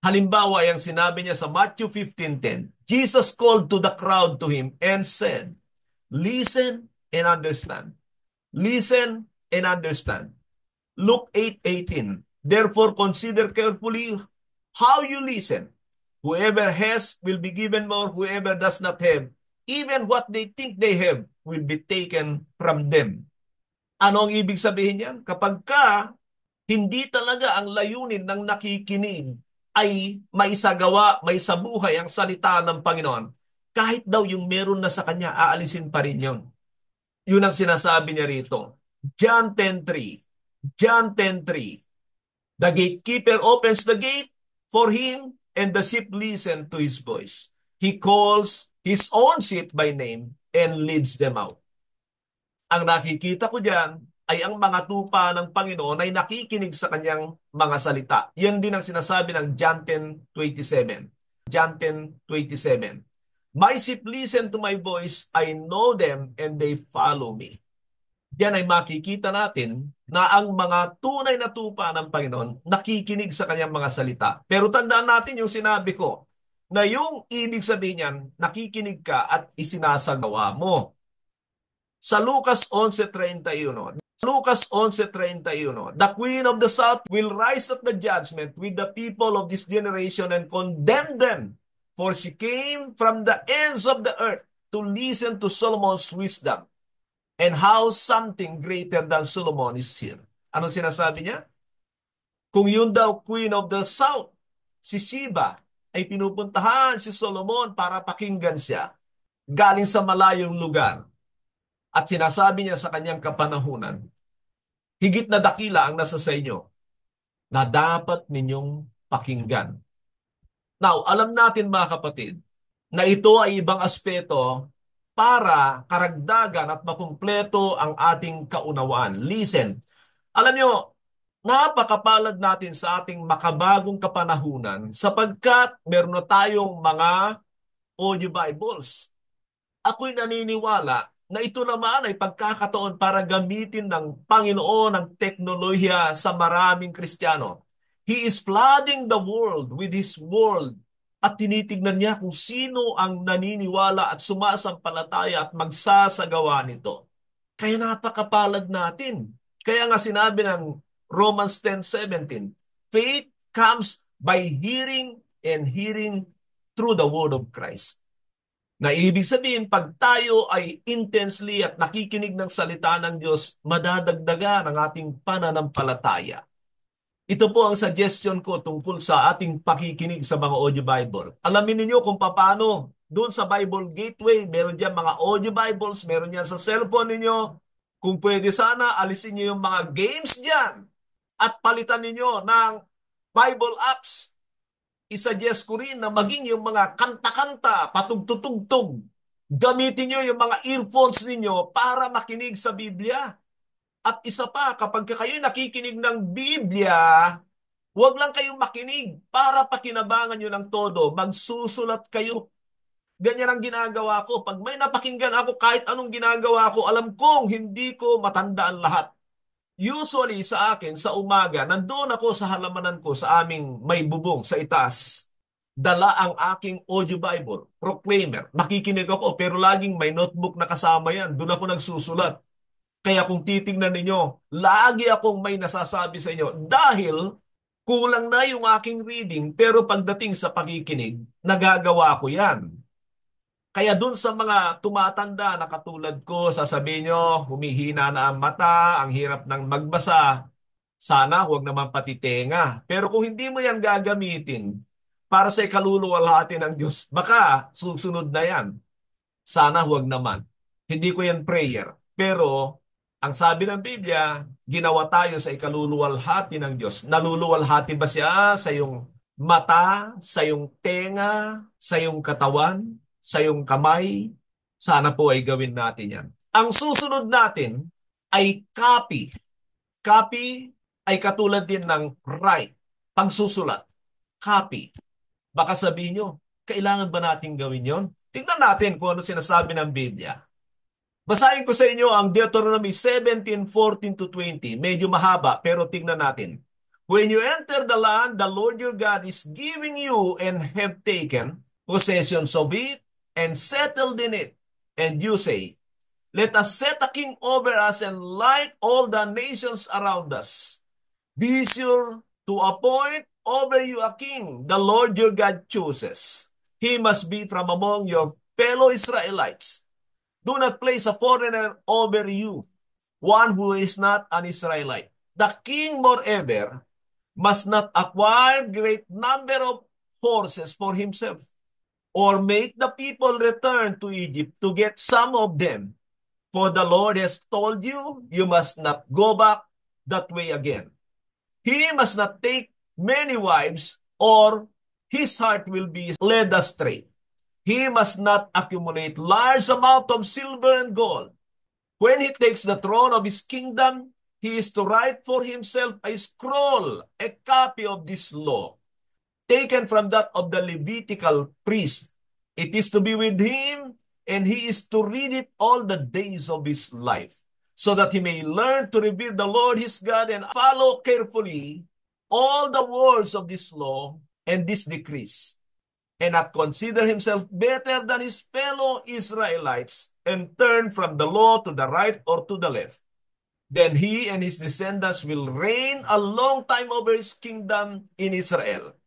Halimbawa, yung sinabi niya sa Matthew 15:10, Jesus called to the crowd to him and said, listen and understand. Listen and understand. Luke 8:18, therefore consider carefully how you listen. Whoever has will be given more, whoever does not have, even what they think they have will be taken from them. Ano ang ibig sabihin yan? Kapag ka hindi talaga ang layunin ng nakikinig ay maisagawa, maisabuhay ang salita ng Panginoon, kahit daw yung meron na sa kanya, aalisin pa rin yun. Yun ang sinasabi niya rito. John 10:3. John 10:3. The gatekeeper opens the gate for him and the sheep listen to his voice. He calls his own sheep by name and leads them out. Ang nakikita ko diyan ay ang mga tupa ng Panginoon ay nakikinig sa kanyang mga salita. Yan din ang sinasabi ng John 10:27. John 10:27. My sheep listen to my voice, I know them and they follow me. Diyan ay makikita natin na ang mga tunay na tupa ng Panginoon nakikinig sa kanyang mga salita. Pero tandaan natin yung sinabi ko, na yung ibig sabihin niyan, nakikinig ka at isinasagawa mo. Sa Lucas 11:31, Lucas 11:31, the queen of the south will rise at the judgment with the people of this generation and condemn them, for she came from the ends of the earth to listen to Solomon's wisdom, and how something greater than Solomon is here. Anong sinasabi niya? Kung yun daw queen of the south, si Sheba, ay pinupuntahan si Solomon para pakinggan siya galing sa malayong lugar. At sinasabi niya sa kanyang kapanahunan, higit na dakila ang nasa sa inyo na dapat ninyong pakinggan. Now, alam natin mga kapatid, na ito ay ibang aspeto para karagdagan at makumpleto ang ating kaunawaan. Listen, alam nyo, napakapalad natin sa ating makabagong kapanahunan sapagkat meron na tayong mga audio Bibles. Ako'y naniniwala na ito naman ay pagkakataon para gamitin ng Panginoon ang teknolohiya sa maraming Kristiyano. He is flooding the world with His word at tinitignan niya kung sino ang naniniwala at sumasampalataya at magsasagawa nito. Kaya napakapalad natin. Kaya nga sinabi ng Romans 10:17, faith comes by hearing and hearing through the word of Christ. Na ibig sabihin, pag tayo ay intensely at nakikinig ng salita ng Diyos, madadagdagan ang ating pananampalataya. Ito po ang suggestion ko tungkol sa ating pakikinig sa mga audio Bible. Alamin niyo kung paano doon sa Bible Gateway, meron diyan mga audio Bibles, meron diyan sa cellphone ninyo. Kung pwede sana, alisin niyo yung mga games diyan at palitan niyo ng Bible apps. Isuggest ko rin na maging yung mga kanta-kanta, patugtutugtog. Gamitin nyo yung mga earphones ninyo para makinig sa Biblia. At isa pa, kapag kayo nakikinig ng Biblia, huwag lang kayong makinig para pakinabangan nyo ng todo. Magsusulat kayo. Ganyan ang ginagawa ko. Pag may napakinggan ako, kahit anong ginagawa ko, alam kong hindi ko matandaan lahat. Usually sa akin, sa umaga, nandoon ako sa halamanan ko sa aming may bubong sa itaas. Dala ang aking audio Bible, Proclaimer. Makikinig ako pero laging may notebook na kasama yan. Doon ako nagsusulat. Kaya kung titingnan ninyo, lagi akong may nasasabi sa inyo dahil kulang na yung aking reading pero pagdating sa pakikinig, nagagawa ko yan. Kaya dun sa mga tumatanda na katulad ko, sasabihin nyo, humihina na ang mata, ang hirap ng magbasa, sana huwag naman pati tenga. Pero kung hindi mo yan gagamitin para sa ikaluluwalhati ng Diyos, baka susunod na yan. Sana huwag naman. Hindi ko yan prayer. Pero, ang sabi ng Biblia, ginawa tayo sa ikaluluwalhati ng Diyos. Naluluwalhati ba siya sa iyong mata, sa iyong tenga, sa iyong katawan, sa iyong kamay? Sana po ay gawin natin yan. Ang susunod natin ay copy. Copy ay katulad din ng write, pagsusulat. Copy. Baka sabihin nyo, kailangan ba natin gawin yon? Tingnan natin kung ano sinasabi ng Biblia. Basahin ko sa inyo ang Deuteronomy 17:14 to 20. Medyo mahaba, pero tingnan natin. When you enter the land the Lord your God is giving you and have taken possessions of it and settled in it, and you say, let us set a king over us and like all the nations around us. Be sure to appoint over you a king the Lord your God chooses. He must be from among your fellow Israelites. Do not place a foreigner over you, one who is not an Israelite. The king, moreover, must not acquire great number of horses for himself, or make the people return to Egypt to get some of them. For the Lord has told you, you must not go back that way again. He must not take many wives, or his heart will be led astray. He must not accumulate large amount of silver and gold. When he takes the throne of his kingdom, he is to write for himself a scroll, a copy of this law, taken from that of the Levitical priest. It is to be with him, and he is to read it all the days of his life, so that he may learn to revere the Lord his God and follow carefully all the words of this law and these decrees, and not consider himself better than his fellow Israelites, and turn from the law to the right or to the left. Then he and his descendants will reign a long time over his kingdom in Israel.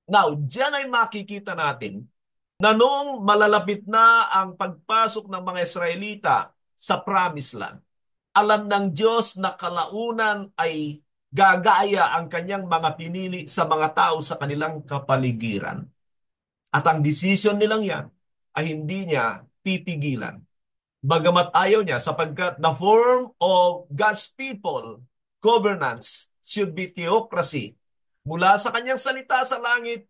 Now, diyan ay makikita natin na noong malalapit na ang pagpasok ng mga Israelita sa Promised Land, alam ng Diyos na kalaunan ay gagaya ang kanyang mga pinili sa mga tao sa kanilang kapaligiran. At ang decision nilang yan ay hindi niya pipigilan. Bagamat ayaw niya, sapagkat the form of God's people, governance, should be theocracy. Mula sa kanyang salita sa langit,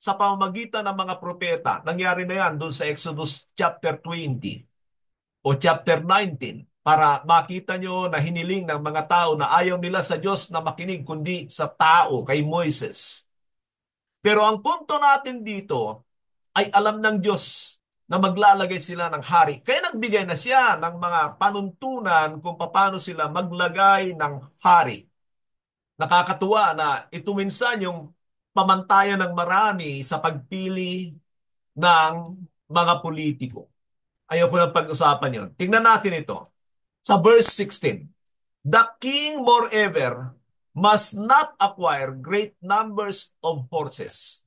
sa pamamagitan ng mga propeta. Nangyari na yan doon sa Exodus chapter 20 o chapter 19 para makita nyo na hiniling ng mga tao na ayaw nila sa Diyos na makinig kundi sa tao, kay Moises. Pero ang punto natin dito ay alam ng Diyos na maglalagay sila ng hari. Kaya nagbigay na siya ng mga panuntunan kung paano sila maglagay ng hari. Nakakatuwa na ito minsan yung pamantayan ng marami sa pagpili ng mga politiko. Ayaw ko na pag-usapan yun. Tingnan natin ito. Sa verse 16, the king, moreover, must not acquire great numbers of horses.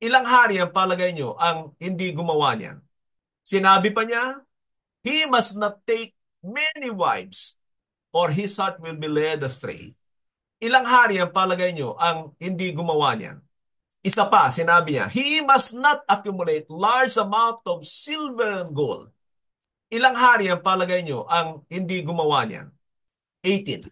Ilang hari ang palagay nyo ang hindi gumawa niyan? Sinabi pa niya, he must not take many wives, or his heart will be led astray. Ilang hari ang palagay nyo ang hindi gumawa niyan? Isa pa, sinabi niya, he must not accumulate large amount of silver and gold. Ilang hari ang palagay nyo ang hindi gumawa niyan? 18.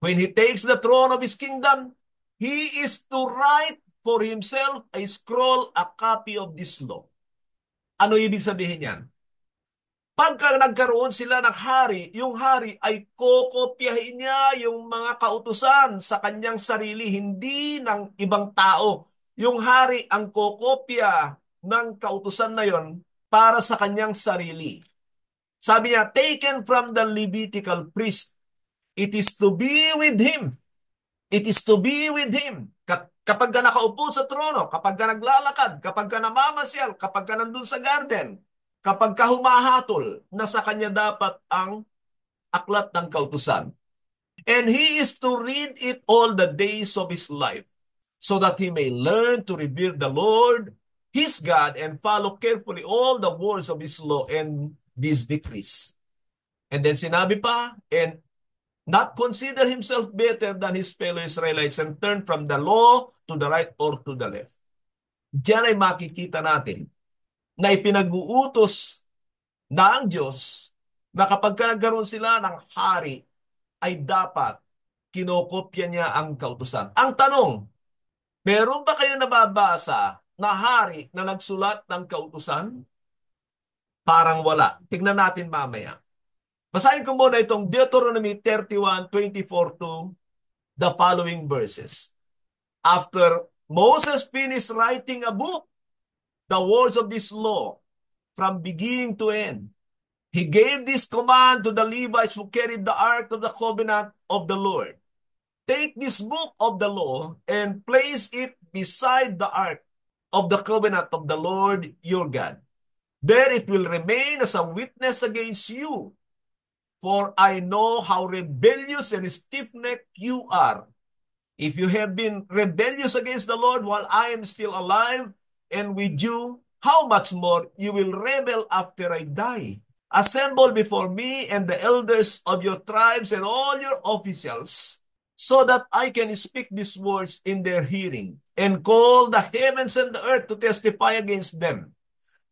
When he takes the throne of his kingdom, he is to write for himself a scroll, a copy of this law. Ano ibig sabihin niyan? Pagka nagkaroon sila ng hari, yung hari ay kokopyahin niya yung mga kautusan sa kanyang sarili, hindi ng ibang tao. Yung hari ang kokopya ng kautusan na yon para sa kanyang sarili. Sabi niya, taken from the Levitical priest, it is to be with him. It is to be with him. Kapag ka nakaupo sa trono, kapag ka naglalakad, kapag ka namamasyal, kapag ka nandun sa garden, kapag ka humahatol, nasa kanya dapat ang aklat ng kautusan. And he is to read it all the days of his life, so that he may learn to revere the Lord, his God, and follow carefully all the words of his law and these decrees. And then sinabi pa, and not consider himself better than his fellow Israelites, and turn from the law to the right or to the left. Diyan ay makikita natin na ipinag-uutos ng Diyos na kapag nagkaroon sila ng hari, ay dapat kinokopya niya ang kautusan. Ang tanong, meron ba kayo nababasa na hari na nagsulat ng kautusan? Parang wala. Tignan natin mamaya. Basahin ko muna itong Deuteronomy 31:24 to the following verses. After Moses finished writing a book, the words of this law, from beginning to end, he gave this command to the Levites who carried the ark of the covenant of the Lord. Take this book of the law and place it beside the ark of the covenant of the Lord your God. There it will remain as a witness against you. For I know how rebellious and stiff-necked you are. If you have been rebellious against the Lord while I am still alive and with you, how much more you will rebel after I die? Assemble before me and the elders of your tribes and all your officials, so that I can speak these words in their hearing, and call the heavens and the earth to testify against them.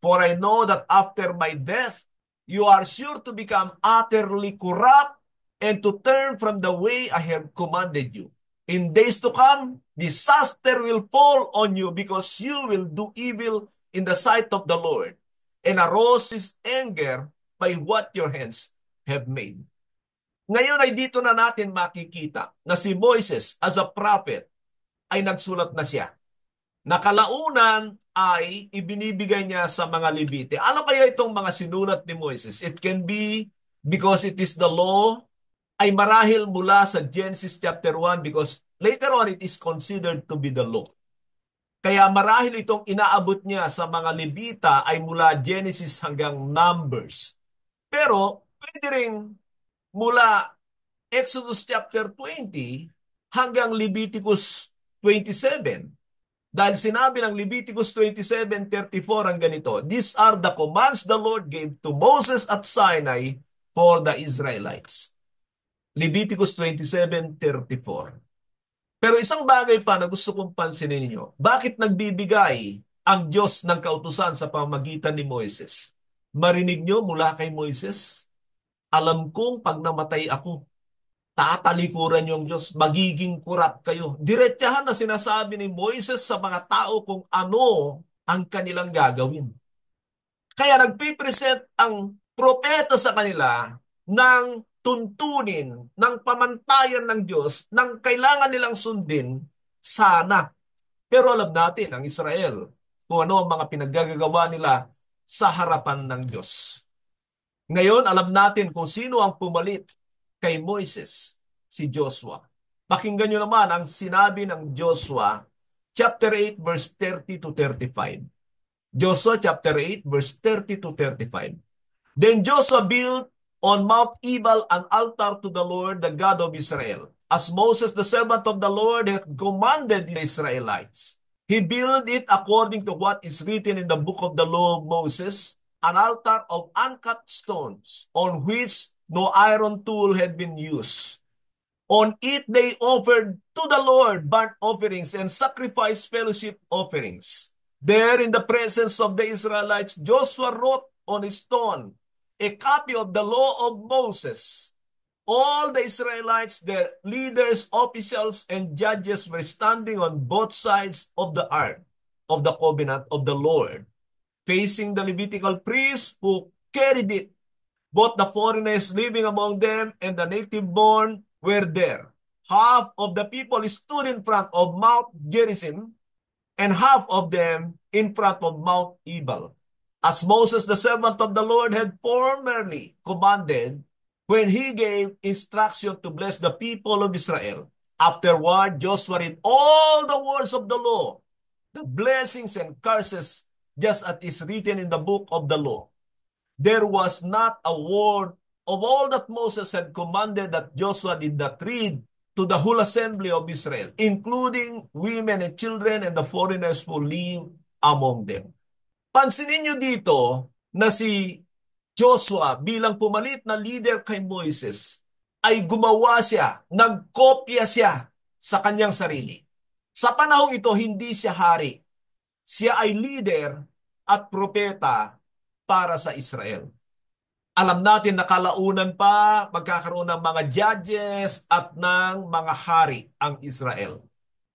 For I know that after my death, you are sure to become utterly corrupt and to turn from the way I have commanded you. In days to come, disaster will fall on you because you will do evil in the sight of the Lord, and arouse his anger by what your hands have made. Ngayon ay dito na natin makikita na si Moises as a prophet ay nagsulat na siya. Nakalaunan ay ibinibigay niya sa mga Levite. Ano kaya itong mga sinulat ni Moises? It can be because it is the law, ay marahil mula sa Genesis chapter 1 because later on it is considered to be the law. Kaya marahil itong inaabot niya sa mga Levita ay mula Genesis hanggang Numbers. Pero pwede rin mula Exodus chapter 20 hanggang Leviticus 27. Dahil sinabi ng Leviticus 27:34 ang ganito, these are the commands the Lord gave to Moses at Sinai for the Israelites. Leviticus 27:34. Pero isang bagay pa na gusto kong pansinin ninyo, bakit nagbibigay ang Diyos ng kautusan sa pamamagitan ni Moises? Marinig nyo mula kay Moises, alam kong pag namatay ako, tatalikuran yung Diyos, magiging kurap kayo. Diretsahan na sinasabi ni Moises sa mga tao kung ano ang kanilang gagawin. Kaya nagpipresent ang propeta sa kanila ng tuntunin, ng pamantayan ng Diyos, ng kailangan nilang sundin, sana. Pero alam natin, ang Israel, kung ano ang mga pinaggagawa nila sa harapan ng Diyos. Ngayon, alam natin kung sino ang pumalit kay Moises, si Joshua. Pakinggan nyo naman ang sinabi ng Joshua, chapter 8, verse 30 to 35. Joshua chapter 8, verse 30 to 35. Then Joshua built on Mount Ebal an altar to the Lord, the God of Israel, as Moses, the servant of the Lord, had commanded the Israelites. He built it according to what is written in the book of the law of Moses, an altar of uncut stones, on which no iron tool had been used. On it they offered to the Lord burnt offerings and sacrificed fellowship offerings. There in the presence of the Israelites, Joshua wrote on a stone a copy of the law of Moses. All the Israelites, their leaders, officials, and judges were standing on both sides of the ark of the covenant of the Lord, facing the Levitical priests who carried it. Both the foreigners living among them and the native-born were there. Half of the people stood in front of Mount Gerizim, and half of them in front of Mount Ebal, as Moses, the servant of the Lord, had formerly commanded when he gave instruction to bless the people of Israel. Afterward, Joshua read all the words of the law, the blessings and curses, just as is written in the book of the law. There was not a word of all that Moses had commanded that Joshua did not read to the whole assembly of Israel, including women and children and the foreigners who live among them. Pansinin nyo dito na si Joshua bilang pumalit na leader kay Moises ay gumawa siya, nagkopya siya sa kanyang sarili. Sa panahong ito, hindi siya hari. Siya ay leader at propeta para sa Israel. Alam natin na kalaunan pa magkakaroon ng mga judges at ng mga hari ang Israel.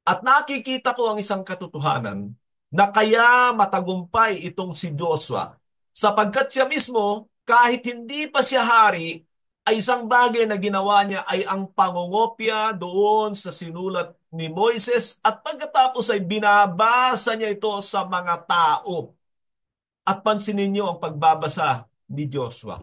At nakikita ko ang isang katotohanan na kaya matagumpay itong si Joshua. Sapagkat siya mismo, kahit hindi pa siya hari, ay isang bagay na ginawa niya ay ang pangungopya doon sa sinulat ni Moises at pagkatapos ay binabasa niya ito sa mga tao. At pansinin niyo ang pagbabasa ni Joshua.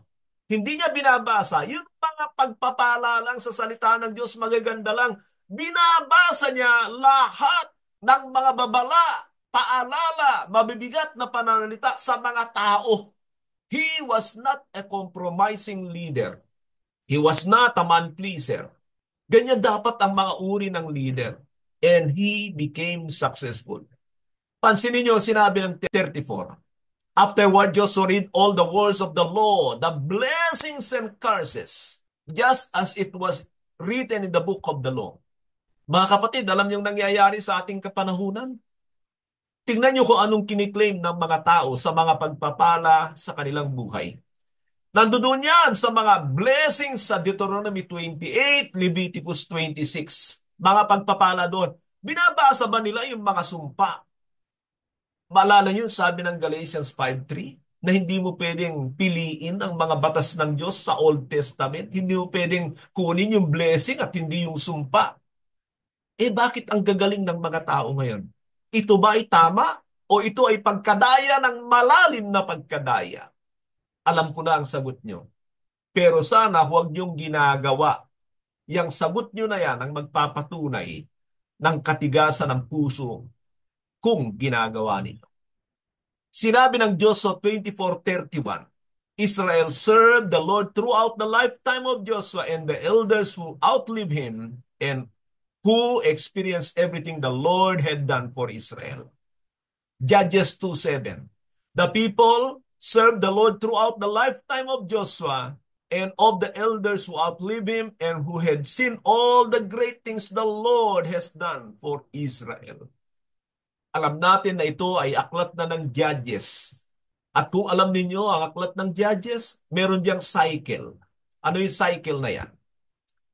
Hindi niya binabasa, yung mga pagpapala lang sa salita ng Diyos, magaganda lang. Binabasa niya lahat ng mga babala, paalala, mabibigat na pananalita sa mga tao. He was not a compromising leader. He was not a man pleaser. Ganyan dapat ang mga uri ng leader. And he became successful. Pansinin niyo sinabi ng 34. Afterward, Joshua read all the words of the law, the blessings and curses, just as it was written in the book of the law. Mga kapatid, alam niyong nangyayari sa ating kapanahunan? Tingnan niyo kung anong kiniklaim ng mga tao sa mga pagpapala sa kanilang buhay. Nandoon yan sa mga blessings sa Deuteronomy 28, Leviticus 26. Mga pagpapala doon. Binabasa ba nila yung mga sumpa? Maalala niyo, sabi ng Galatians 5:3, na hindi mo pwedeng piliin ang mga batas ng Diyos sa Old Testament. Hindi mo pwedeng kunin yung blessing at hindi yung sumpa. Bakit ang gagaling ng mga tao ngayon? Ito ba ay tama? O ito ay pagkadaya ng malalim na pagkadaya? Alam ko na ang sagot nyo. Pero sana huwag niyong ginagawa. Yang sagot nyo na yan ang magpapatunay ng katigasan ng puso kung ginagawa ninyo. Sinabi ng Diyos sa 24:31, Israel served the Lord throughout the lifetime of Joshua and the elders who outlived him and who experienced everything the Lord had done for Israel. Judges 2:7. The people served the Lord throughout the lifetime of Joshua and of the elders who outlived him and who had seen all the great things the Lord has done for Israel. Alam natin na ito ay aklat na ng Judges. At kung alam ninyo ang aklat ng Judges, meron diyang cycle. Ano yung cycle na yan?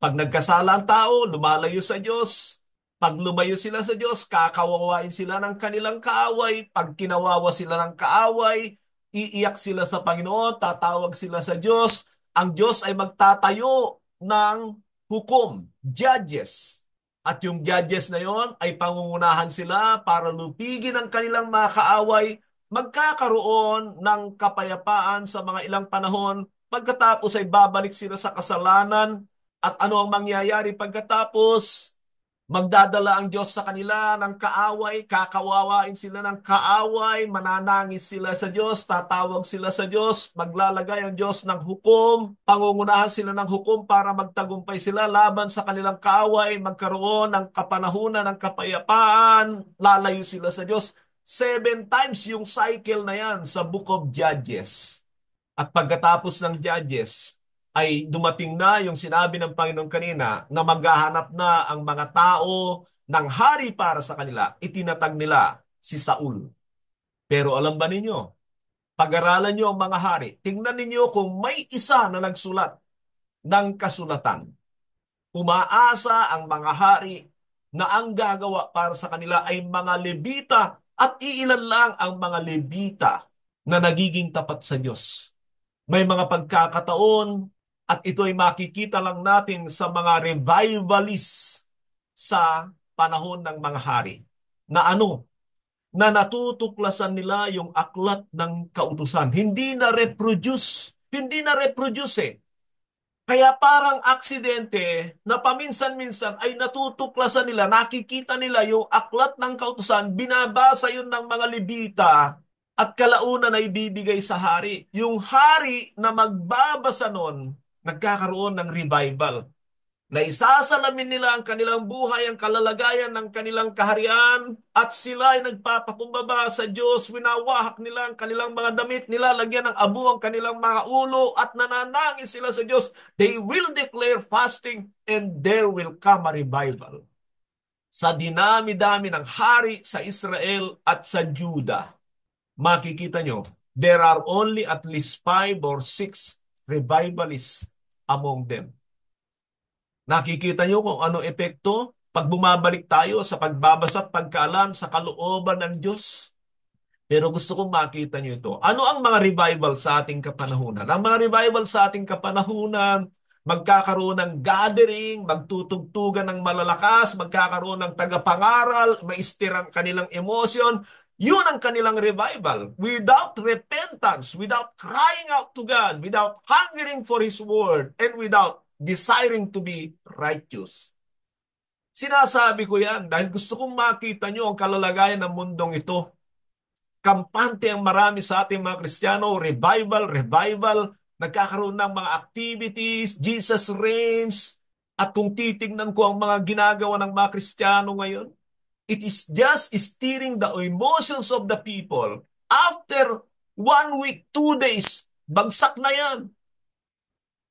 Pag nagkasala ang tao, lumalayo sa Diyos. Pag lumayo sila sa Diyos, kakawawain sila ng kanilang kaaway. Pag kinawawa sila ng kaaway, iiyak sila sa Panginoon, tatawag sila sa Diyos. Ang Diyos ay magtatayo ng hukom, judges. At yung judges na yon ay pangungunahan sila para lupigin ang kanilang mga kaaway, magkakaroon ng kapayapaan sa mga ilang panahon, pagkatapos ay babalik sila sa kasalanan. At ano ang mangyayari pagkatapos? Magdadala ang Diyos sa kanila ng kaaway, kakawawain sila ng kaaway, mananangis sila sa Diyos, tatawag sila sa Diyos, maglalagay ang Diyos ng hukom, pangungunahan sila ng hukom para magtagumpay sila laban sa kanilang kaaway, magkaroon ng kapanahunan ng kapayapaan, lalayo sila sa Diyos. 7 times yung cycle na yan sa Book of Judges. At pagkatapos ng Judges, ay dumating na yung sinabi ng Panginoon kanina na maghahanap na ang mga tao ng hari para sa kanila. Itinatag nila si Saul. Pero alam ba ninyo, pag-aralan nyo ang mga hari, tingnan ninyo kung may isa na nagsulat ng kasulatan. Umaasa ang mga hari na ang gagawa para sa kanila ay mga Levita at iilan lang ang mga Levita na nagiging tapat sa Diyos. May mga pagkakataon at ito ay makikita lang natin sa mga revivalists sa panahon ng mga hari. Na na natutuklasan nila yung aklat ng kautusan. Hindi na reproduce. Hindi na reproduce eh. Kaya parang aksidente na paminsan-minsan ay natutuklasan nila, nakikita nila yung aklat ng kautusan, binabasa yun ng mga Levita, at kalaunan ay bibigay sa hari. Yung hari na magbabasa nun, nagkakaroon ng revival. Na isasalamin nila ang kanilang buhay, ang kalalagayan ng kanilang kaharian, at sila ay nagpapakumbaba sa Diyos, winawahak nila ang kanilang mga damit, nilalagyan ng abo ang kanilang mga ulo, at nananangin sila sa Diyos. They will declare fasting, and there will come a revival. Sa dinami-dami ng hari sa Israel at sa Judah, makikita nyo, there are only at least 5 or 6 revivalists among them. Nakikita niyo kung ano epekto pag bumabalik tayo sa pagbabasa at pagkaalam sa kalooban ng Diyos. Pero gusto kong makita niyo ito. Ano ang mga revival sa ating kapanahunan? Ang mga revival sa ating kapanahunan, magkakaroon ng gathering, magtutugtugan ng malalakas, magkakaroon ng tagapangaral, maistir ang kanilang emosyon. Yun ang kanilang revival. Without repentance, without crying out to God, without hungering for His word, and without desiring to be righteous. Sinasabi ko yan dahil gusto kong makita nyo ang kalalagayan ng mundong ito. Kampante ang marami sa ating mga Kristiyano, revival, revival, nagkakaroon ng mga activities, Jesus reigns, at kung titignan ko ang mga ginagawa ng mga Kristiyano ngayon, it is just stirring the emotions of the people. After 1 week, 2 days, bagsak na yan.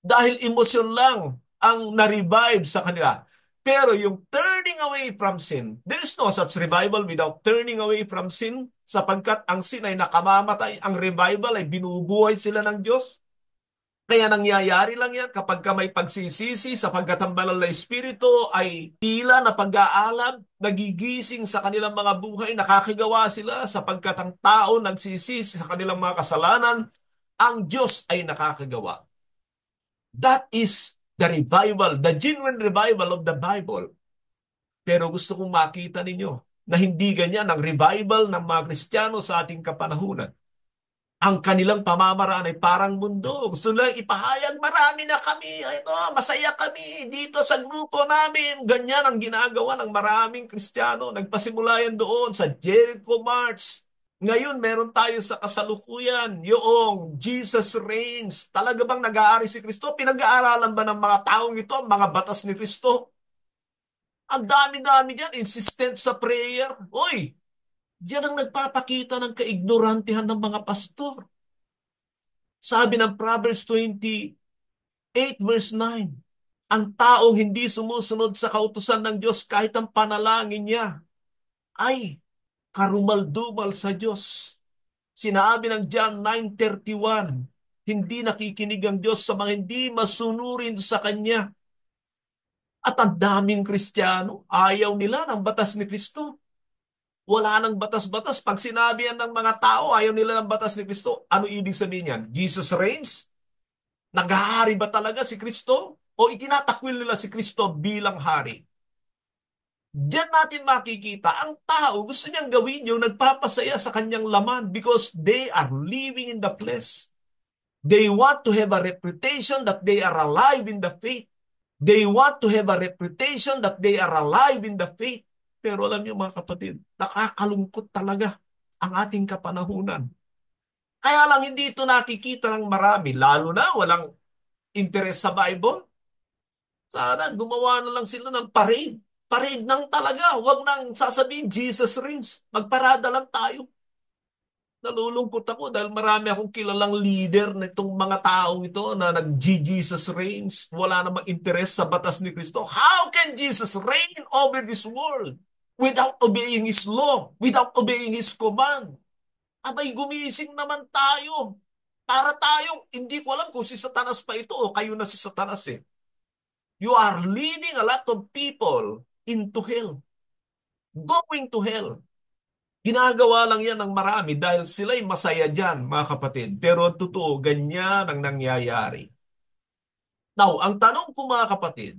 Dahil emosyon lang ang na-revive sa kanila. Pero yung turning away from sin, there is no such revival without turning away from sin, sapagkat ang sin ay nakamamatay, ang revival ay binubuhay sila ng Diyos. Kaya nangyayari lang yan kapag ka may pagsisisi, sapagkat ang banal na Espiritu ay tila na pag-aalab, nagigising sa kanilang mga buhay, nakakagawa sila sapagkat ang tao nagsisisi sa kanilang mga kasalanan, ang Diyos ay nakakagawa. That is the revival, the genuine revival of the Bible. Pero gusto kong makita ninyo na hindi ganyan ang revival ng mga Kristiyano sa ating kapanahunan. Ang kanilang pamamaraan ay parang mundo. Gusto lang ipahayag, marami na kami, ito, masaya kami dito sa grupo namin. Ganyan ang ginagawa ng maraming Kristiyano. Nagpasimula yan doon sa Jericho March. Ngayon, meron tayo sa kasalukuyan, yung Jesus reigns. Talaga bang nag-aari si Kristo? Pinag-aaralan ba ng mga taong ito ang mga batas ni Kristo? Ang dami-dami dyan, insistent sa prayer. Uy, yan ang nagpapakita ng kaignorantehan ng mga pastor. Sabi ng Proverbs 28 verse 9, ang taong hindi sumusunod sa kautusan ng Diyos kahit ang panalangin niya ay karumal-dumal sa Diyos. Sinabi ng John 9:31, hindi nakikinig ang Diyos sa mga hindi masunurin sa Kanya. At ang daming Kristiyano, ayaw nila ng batas ni Kristo. Wala nang batas-batas. Pag sinabi yan ng mga tao, ayaw nila ng batas ni Kristo. Ano ibig sabihin yan? Jesus reigns? Naghahari ba talaga si Kristo? O itinatakwil nila si Kristo bilang hari? Diyan natin makikita, ang tao gusto niyang gawin yung nagpapasaya sa kanyang laman because they are living in the flesh. They want to have a reputation that they are alive in the faith. They want to have a reputation that they are alive in the faith. Pero alam niyo mga kapatid, nakakalungkot talaga ang ating kapanahunan. Kaya lang hindi ito nakikita ng marami, lalo na walang interes sa Bible. Sana gumawa na lang sila ng parade. Parade nang talaga. Huwag nang sasabihin Jesus reigns. Magparada lang tayo. Nalulungkot ako dahil marami akong kilalang leader na itong mga taong ito na nag-Jesus reigns. Wala namang interes sa batas ni Kristo. How can Jesus reign over this world without obeying His law, without obeying His command? Abay, gumising naman tayo. Para tayong, hindi ko alam kung si Satanas pa ito o kayo na si Satanas eh. You are leading a lot of people into hell. Going to hell. Ginagawa lang yan ng marami dahil sila'y masaya dyan, mga kapatid. Pero totoo, ganyan ang nangyayari. Now, ang tanong ko mga kapatid,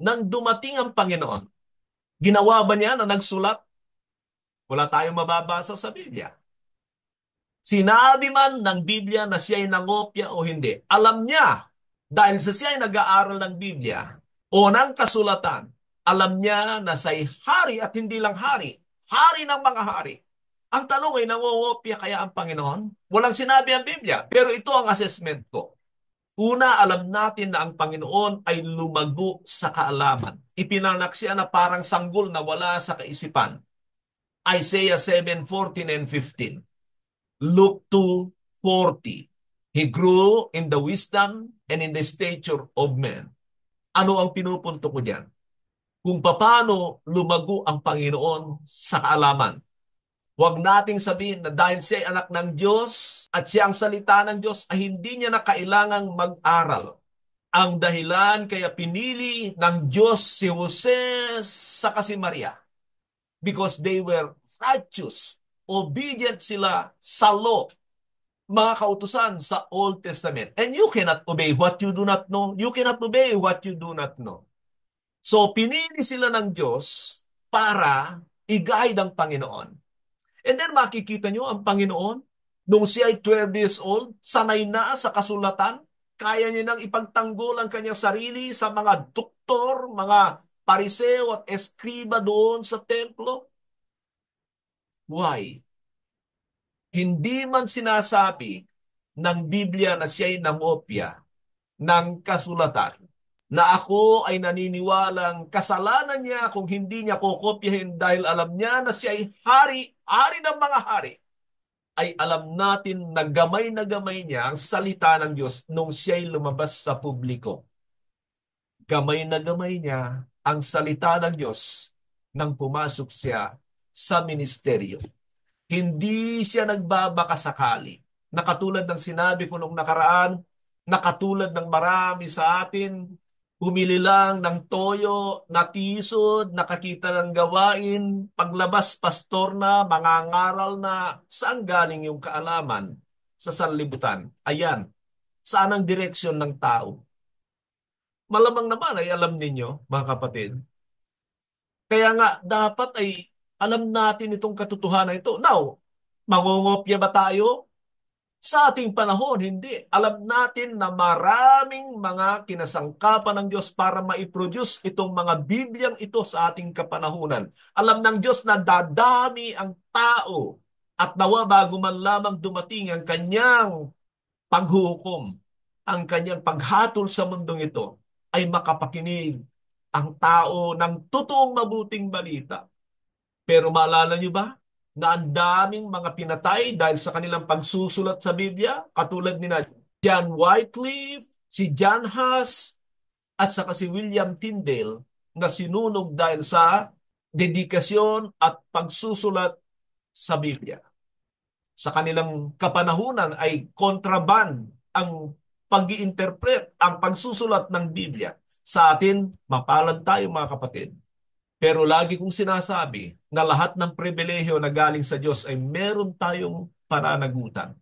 nang dumating ang Panginoon, ginawa ba niya na nagsulat? Wala tayong mababasa sa Biblia. Sinabi man ng Biblia na siya'y nangopya o hindi. Alam niya, dahil sa siya'y nag-aaral ng Biblia o ng kasulatan, alam niya na siya'y hari at hindi lang hari. Hari ng mga hari. Ang tanong ay, nangongopya kaya ang Panginoon? Walang sinabi ang Biblia, pero ito ang assessment ko. Una, alam natin na ang Panginoon ay lumago sa kaalaman. Ipinanak siya na parang sanggol na wala sa kaisipan. Isaiah 7:14 and 15. Luke 2:40. He grew in the wisdom and in the stature of men. Ano ang pinupunto ko diyan? Kung paano lumago ang Panginoon sa kaalaman. Huwag nating sabihin na dahil siya ay anak ng Diyos at siya ang salita ng Diyos ay hindi niya na kailangang mag-aral. Ang dahilan kaya pinili ng Diyos si Jose sa si Maria because they were righteous. Obedient sila sa law, mga kautusan sa Old Testament. And you cannot obey what you do not know. You cannot obey what you do not know. So, pinili sila ng Diyos para i-guide ang Panginoon. And then makikita nyo ang Panginoon, nung siya ay 12 years old, sanay na sa kasulatan, kaya niya nang ipagtanggol ang kanyang sarili sa mga doktor, mga pariseo at eskriba doon sa templo. Why? Hindi man sinasabi ng Biblia na siya'y namopya ng kasulatan, na ako ay naniniwalang kasalanan niya kung hindi niya kokopyahin dahil alam niya na siya ay hari, hari ng mga hari, ay alam natin na gamay niya ang salita ng Diyos nung siya'y lumabas sa publiko. Gamay na gamay niya ang salita ng Diyos nang pumasok siya sa ministeryo. Hindi siya nagbabaka sakali. Na katulad ng sinabi ko nung nakaraan, na katulad ng marami sa atin, pumili lang ng toyo, natisod, nakakita ng gawain, paglabas pastor na, mangangaral na, saan galing yung kaalaman sa sanlibutan? Ayan, saan ang direksyon ng tao? Malamang naman ay alam ninyo, mga kapatid. Kaya nga, dapat ay alam natin itong katotohanan ito. Now, mangungopya ba tayo? Sa ating panahon, hindi. Alam natin na maraming mga kinasangkapan ng Diyos para maiproduce itong mga Bibliang ito sa ating kapanahunan. Alam ng Diyos na dadami ang tao at nawa bago man lamang dumating ang kanyang paghukom, ang kanyang paghatol sa mundong ito, ay makapakinig ang tao ng totoong mabuting balita. Pero maalala niyo ba na ang daming mga pinatay dahil sa kanilang pagsusulat sa Biblia, katulad ni John Wycliffe, si John Huss, at saka si William Tyndale na sinunog dahil sa dedikasyon at pagsusulat sa Biblia. Sa kanilang kapanahunan ay kontraband ang pag-iinterpret, ang pagsusulat ng Biblia. Sa atin, mapalad tayo mga kapatid. Pero lagi kong sinasabi na lahat ng pribilehyo na galing sa Diyos ay meron tayong pananagutan.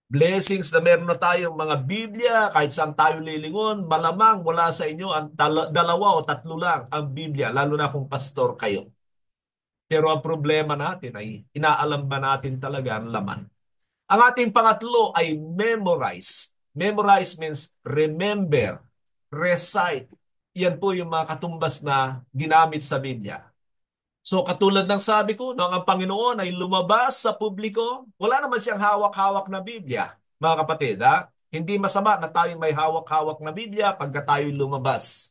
Blessings na meron na tayong mga Biblia, kahit saan tayo lilingon, malamang wala sa inyo ang dalawa o tatlo lang ang Biblia, lalo na kung pastor kayo. Pero ang problema natin ay inaalam ba natin talaga ang laman? Ang ating pangatlo ay memorize. Memorize means remember, recite. Yan po yung mga katumbas na ginamit sa Biblia. So katulad ng sabi ko, nung ang Panginoon ay lumabas sa publiko, wala naman siyang hawak-hawak na Biblia, mga kapatid. Ha? Hindi masama na tayo may hawak-hawak na Biblia pagka tayo lumabas.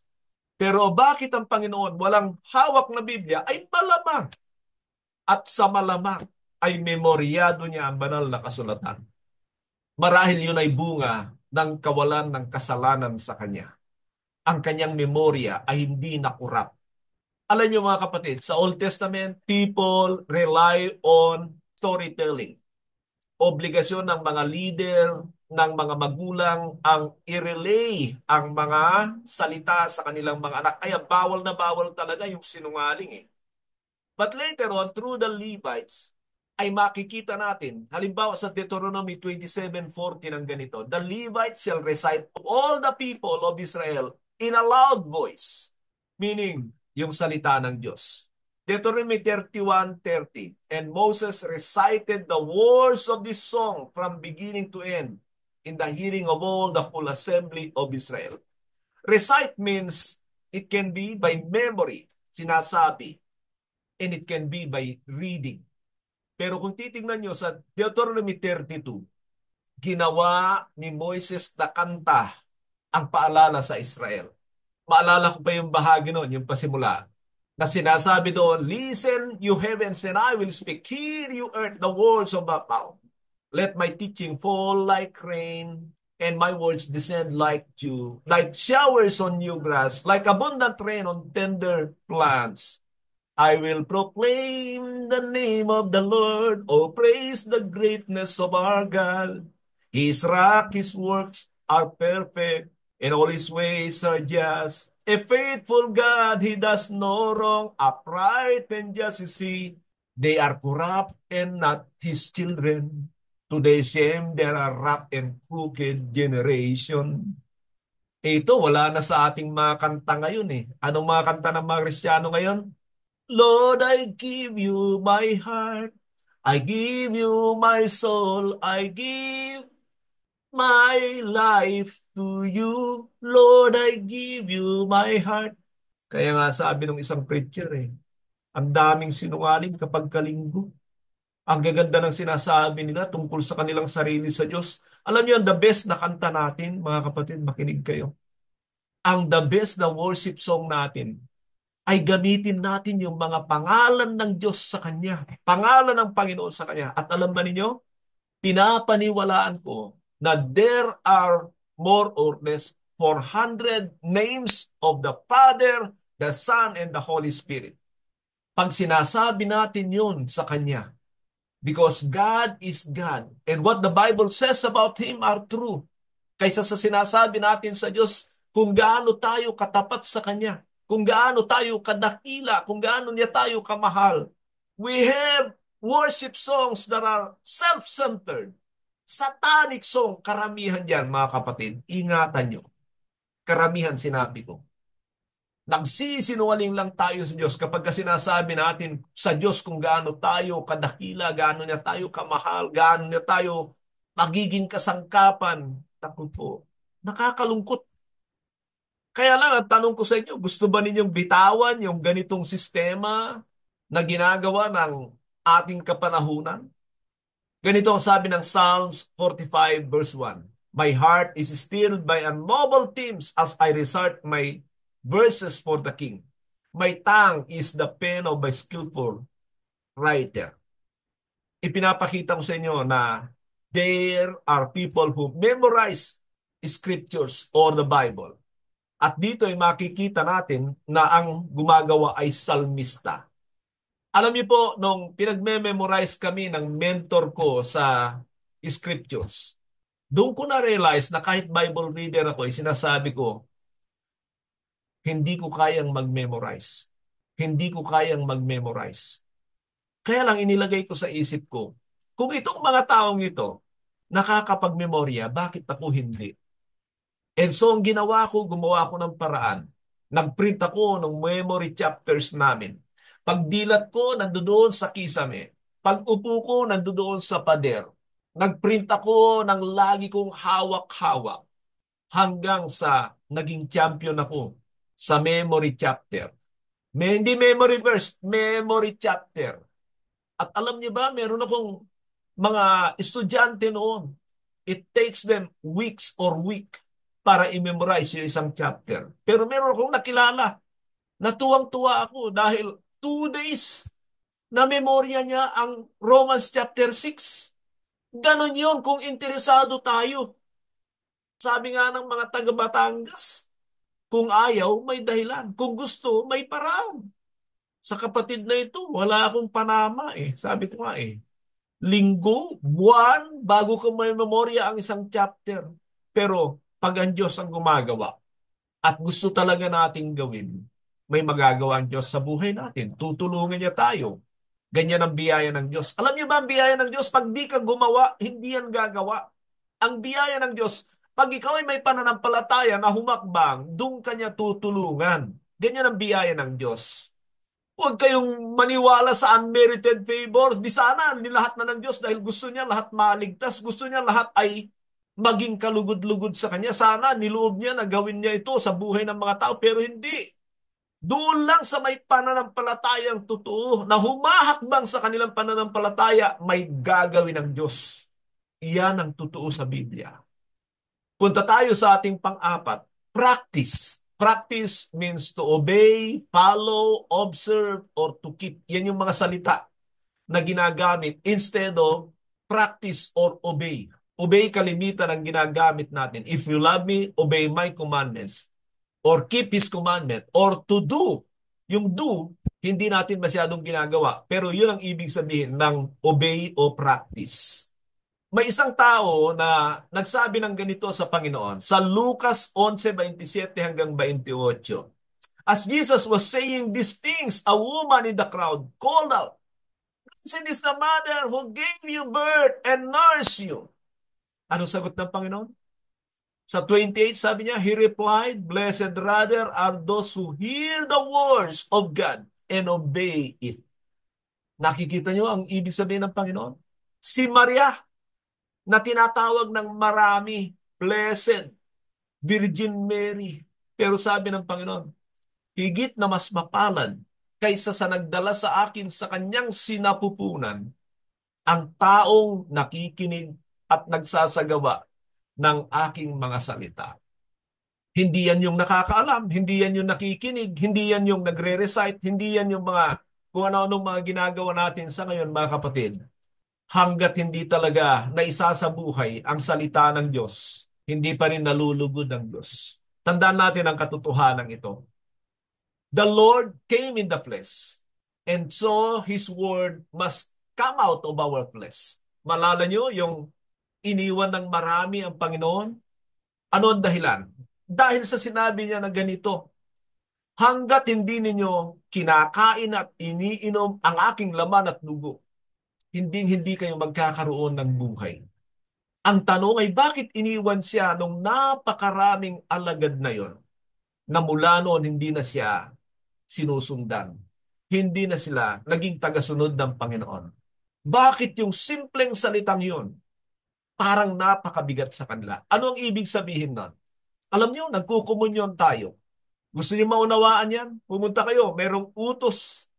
Pero bakit ang Panginoon walang hawak na Biblia ay malamang at sa malamang ay memoryado niya ang banal na kasulatan. Marahil yun ay bunga ng kawalan ng kasalanan sa kanya. Ang kanyang memorya ay hindi nakurap. Alam niyo mga kapatid, sa Old Testament, people rely on storytelling. Obligasyon ng mga leader, ng mga magulang ang i-relay ang mga salita sa kanilang mga anak. Kaya bawal na bawal talaga yung sinungaling eh. But later on, through the Levites, ay makikita natin, halimbawa sa Deuteronomy 27:40 ng ganito, the Levites shall recite of all the people of Israel in a loud voice, meaning yung salita ng Diyos. Deuteronomy 31:30, and Moses recited the words of this song from beginning to end in the hearing of all the whole assembly of Israel. Recite means it can be by memory, sinasabi, and it can be by reading. Pero kung titingnan nyo sa Deuteronomy 32, ginawa ni Moises na kanta ang paalala sa Israel. Maalala ko pa yung bahagi noon, yung pasimula, na sinasabi doon, listen, you heavens, and I will speak. Hear, you earth, the words of my mouth. Let my teaching fall like rain, and my words descend like dew, like showers on new grass, like abundant rain on tender plants. I will proclaim the name of the Lord. Oh, praise the greatness of our God. His rock, His works are perfect, and all His ways are just. A faithful God, He does no wrong. Upright and just is He. They are corrupt and not His children. To their shame, there are rough and crooked generation. Ito, wala na sa ating mga kanta ngayon eh. Anong mga kanta ng mga Kristiyano ngayon? Lord, I give you my heart. I give you my soul. I give my life to you. Lord, I give you my heart. Kaya nga sabi ng isang preacher eh, ang daming sinungaling kapag kalinggo. Ang gaganda ng sinasabi nila tungkol sa kanilang sarili sa Diyos. Alam niyo, ang the best na kanta natin, mga kapatid, makinig kayo. Ang the best na worship song natin ay gamitin natin yung mga pangalan ng Diyos sa Kanya. Pangalan ng Panginoon sa Kanya. At alam ba ninyo, pinapaniwalaan ko na there are more or less 400 names of the Father, the Son, and the Holy Spirit. Pag sinasabi natin yun sa Kanya, because God is God, and what the Bible says about Him are true, kaysa sa sinasabi natin sa Diyos kung gaano tayo katapat sa Kanya, kung gaano tayo kadakila, kung gaano niya tayo kamahal. We have worship songs that are self-centered. Satanic song, karamihan yan mga kapatid. Ingatan nyo. Karamihan sinabi ko. Nagsisinungaling lang tayo sa Diyos kapag sinasabi natin sa Diyos kung gaano tayo kadakila, gaano niya tayo kamahal, gaano niya tayo magiging kasangkapan. Naku po, nakakalungkot. Kaya lang, ang tanong ko sa inyo, gusto ba ninyong bitawan yung ganitong sistema na ginagawa ng ating kapanahunan? Ganito ang sabi ng Psalms 45 verse 1. My heart is stilled by a noble themes as I recite my verses for the king. My tongue is the pen of my skillful writer. Ipinapakita ko sa inyo na there are people who memorize scriptures or the Bible. At dito ay makikita natin na ang gumagawa ay salmista. Alam niyo po, nung pinagme-memorize kami ng mentor ko sa scriptures, doon ko na-realize na kahit Bible reader ako, ay sinasabi ko, hindi ko kayang mag-memorize. Hindi ko kayang mag-memorize. Kaya lang inilagay ko sa isip ko, kung itong mga taong ito nakakapag-memorya, bakit ako hindi? And so ang ginawa ko, gumawa ko ng paraan. Nag-print ako ng memory chapters namin. Pagdilat ko, nandoon sa kisame. Pag-upo ko, nandoon sa pader. Nag-print ako ng lagi kong hawak-hawak hanggang sa naging champion ako sa memory chapter. Hindi memory verse, memory chapter. At alam niyo ba, meron akong mga estudyante noon. It takes them weeks or week para i-memorize yung isang chapter. Pero meron akong nakilala na tuwang-tuwa ako dahil 2 days na memorya niya ang Romans chapter 6. Ganon yun kung interesado tayo. Sabi nga ng mga taga Batangas, kung ayaw, may dahilan. Kung gusto, may paraan. Sa kapatid na ito, wala akong panama eh. Sabi ko nga eh, linggo, buwan, bago ko may memorya ang isang chapter. Pero pag ang Diyos ang gumagawa at gusto talaga nating gawin, may magagawa ang Diyos sa buhay natin. Tutulungan niya tayo. Ganyan ang biyaya ng Diyos. Alam niyo ba ang biyaya ng Diyos? Pag di ka gumawa, hindi yan gagawa. Ang biyaya ng Diyos, pag ikaw ay may pananampalataya na humakbang, doon ka niya tutulungan. Ganyan ang biyaya ng Diyos. Huwag kayong maniwala sa unmerited favor. Di sana, nilahat na ng Diyos dahil gusto niya lahat maligtas. Gusto niya lahat ay maging kalugod-lugod sa Kanya. Sana niloob niya na gawin niya ito sa buhay ng mga tao, pero hindi. Doon lang sa may pananampalatayang totoo na humahakbang sa kanilang pananampalataya, may gagawin ng Diyos. Iyan ang totoo sa Biblia. Punta tayo sa ating pang-apat. Practice. Practice means to obey, follow, observe, or to keep. Yan yung mga salita na ginagamit instead of practice or obey. Obey kalimitan ang ginagamit natin. If you love me, obey my commandments. Or keep His commandment. Or to do. Yung do, Hindi natin masyadong ginagawa. Pero yun ang ibig sabihin ng obey o practice. May isang tao na nagsabi ng ganito sa Panginoon sa Lucas 11:27 hanggang 28. As Jesus was saying these things, a woman in the crowd called out, "Blessed is the mother who gave you birth and nursed you." Ano sagot ng Panginoon? Sa 28, sabi niya, He replied, "Blessed rather are those who hear the words of God and obey it." Nakikita niyo ang ibig sabihin ng Panginoon? Si Maria, na tinatawag ng marami, Blessed, Virgin Mary. Pero sabi ng Panginoon, higit na mas mapalad kaysa sa nagdala sa akin sa kanyang sinapupunan, ang taong nakikinig at nagsasagawa ng aking mga salita. Hindi yan yung nakakaalam, hindi yan yung nakikinig, hindi yan yung nagre-recite, hindi yan yung mga kung ano-anong mga ginagawa natin sa ngayon, mga kapatid. Hanggat hindi talaga naisasabuhay ang salita ng Diyos, hindi pa rin nalulugod ang Diyos. Tandaan natin ang katotohanan ito. The Lord came in the flesh, and so His word must come out of our flesh. Malala nyo yung iniwan ng marami ang Panginoon? Ano ang dahilan? Dahil sa sinabi niya na ganito, hanggat hindi ninyo kinakain at iniinom ang aking laman at dugo, hindi kayo magkakaroon ng buhay. Ang tanong ay bakit iniwan siya nung napakaraming alagad na yon na mula noon hindi na siya sinusundan. Hindi na sila naging tagasunod ng Panginoon. Bakit yung simpleng salitang yon parang napakabigat sa kanila? Ano ang ibig sabihin nun? Alam niyo, nagkukumunyon tayo. Gusto niyo maunawaan yan? Pumunta kayo, merong utos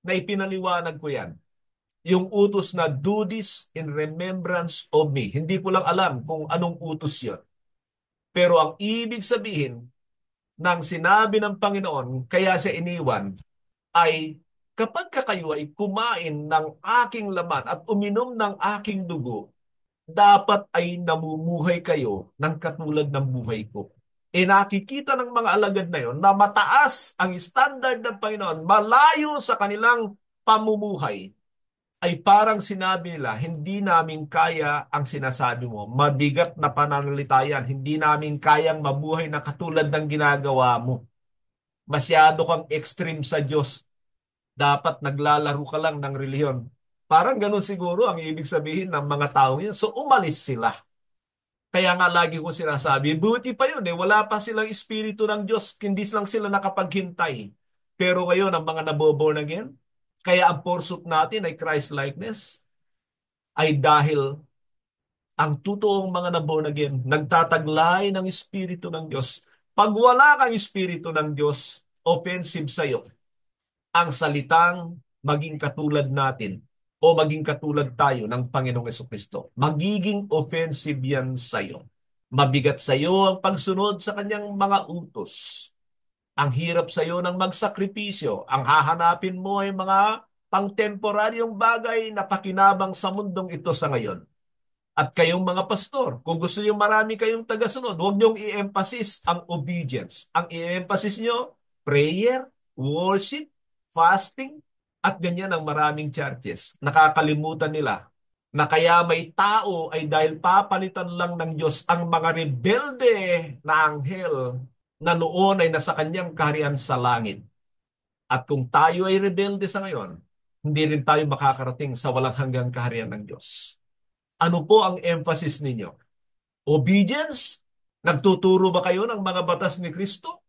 na ipinaliwanag ko yan. Yung utos na do this in remembrance of me. Hindi ko lang alam kung anong utos yon. Pero ang ibig sabihin ng sinabi ng Panginoon, kaya siya iniwan, ay kapag kayo ay kumain ng aking laman at uminom ng aking dugo, dapat ay namumuhay kayo ng katulad ng buhay ko. E nakikita ng mga alagad na yon na mataas ang standard ng Panginoon, malayo sa kanilang pamumuhay, ay parang sinabi nila, hindi namin kaya ang sinasabi mo. Mabigat na pananalita yan. Hindi namin kayang mabuhay na katulad ng ginagawa mo. Masyado kang extreme sa Diyos. Dapat naglalaro ka lang ng relihiyon. Parang ganun siguro ang ibig sabihin ng mga tao yun. So umalis sila. Kaya nga lagi ko sinasabi, buti pa yun eh. Wala pa silang espiritu ng Diyos. Hindi lang sila nakapaghintay. Pero ngayon, ang mga naboborn again, kaya ang pursuit natin ay Christ-likeness, ay dahil ang totoong mga naborn again, nagtataglay ng Espiritu ng Diyos. Pag wala kang Espiritu ng Diyos, offensive sa iyo ang salitang maging katulad natin o maging katulad tayo ng Panginoong Jesucristo. Magiging offensive yan sa iyo. Mabigat sa iyo ang pagsunod sa kanyang mga utos. Ang hirap sa iyo ng magsakripisyo. Ang hahanapin mo ay mga pang-temporaryong bagay na pakinabang sa mundong ito sa ngayon. At kayong mga pastor, kung gusto niyo marami kayong tagasunod, huwag niyong i-emphasis ang obedience. Ang i-emphasis niyo, prayer, worship, fasting, at ganyan ang maraming churches. Nakakalimutan nila na kaya may tao ay dahil papalitan lang ng Diyos ang mga rebelde na anghel na noon ay nasa kanyang kaharian sa langit. At kung tayo ay rebelde sa ngayon, hindi rin tayo makakarating sa walang hanggang kaharian ng Diyos. Ano po ang emphasis ninyo? Obedience? Nagtuturo ba kayo ng mga batas ni Kristo?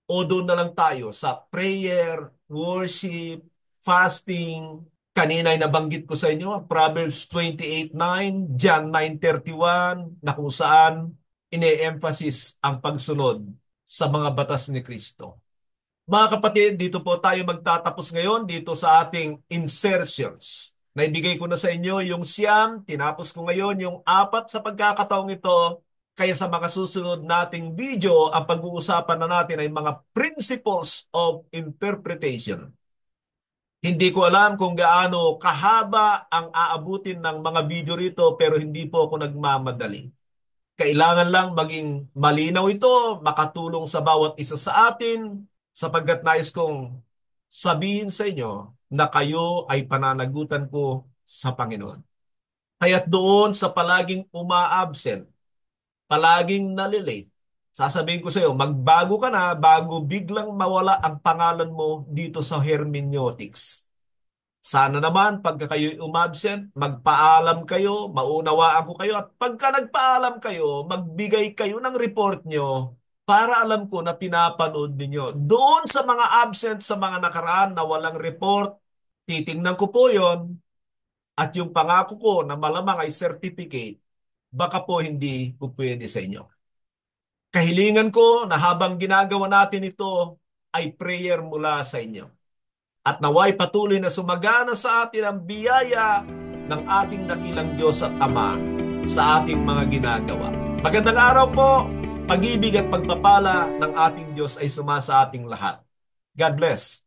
O doon na lang tayo sa prayer, worship, fasting? Kanina ay nabanggit ko sa inyo, Proverbs 28:9, John 9:31, na kung saan ine-emphasis ang pagsunod sa mga batas ni Kristo. Mga kapatid, dito po tayo magtatapos ngayon dito sa ating insertions. Naibigay ko na sa inyo yung siyam, tinapos ko ngayon yung 4 sa pagkakataong ito. Kaya sa mga susunod nating video, ang pag-uusapan na natin ay mga principles of interpretation. Hindi ko alam kung gaano kahaba ang aabutin ng mga video rito pero hindi po ako nagmamadali. Kailangan lang maging malinaw ito, makatulong sa bawat isa sa atin, sapagkat nais kong sabihin sa inyo na kayo ay pananagutan ko sa Panginoon. Kaya't doon sa palaging uma-absent, palaging nalilate, sasabihin ko sa iyo, magbago ka na bago biglang mawala ang pangalan mo dito sa hermeneutics. Sana naman pagka kayo'y umabsent, magpaalam kayo, maunawaan ko kayo, at pagka nagpaalam kayo, magbigay kayo ng report nyo para alam ko na pinapanood ninyo. Doon sa mga absent sa mga nakaraan na walang report, titingnan ko po yon at yung pangako ko na malamang ay certificate, baka po hindi po pwede sa inyo. Kahilingan ko na habang ginagawa natin ito ay prayer mula sa inyo. At naway patuloy na sumagana sa atin ang biyaya ng ating dakilang Diyos at Ama sa ating mga ginagawa. Magandang araw po, pag-ibig at pagpapala ng ating Diyos ay sumasa ating lahat. God bless.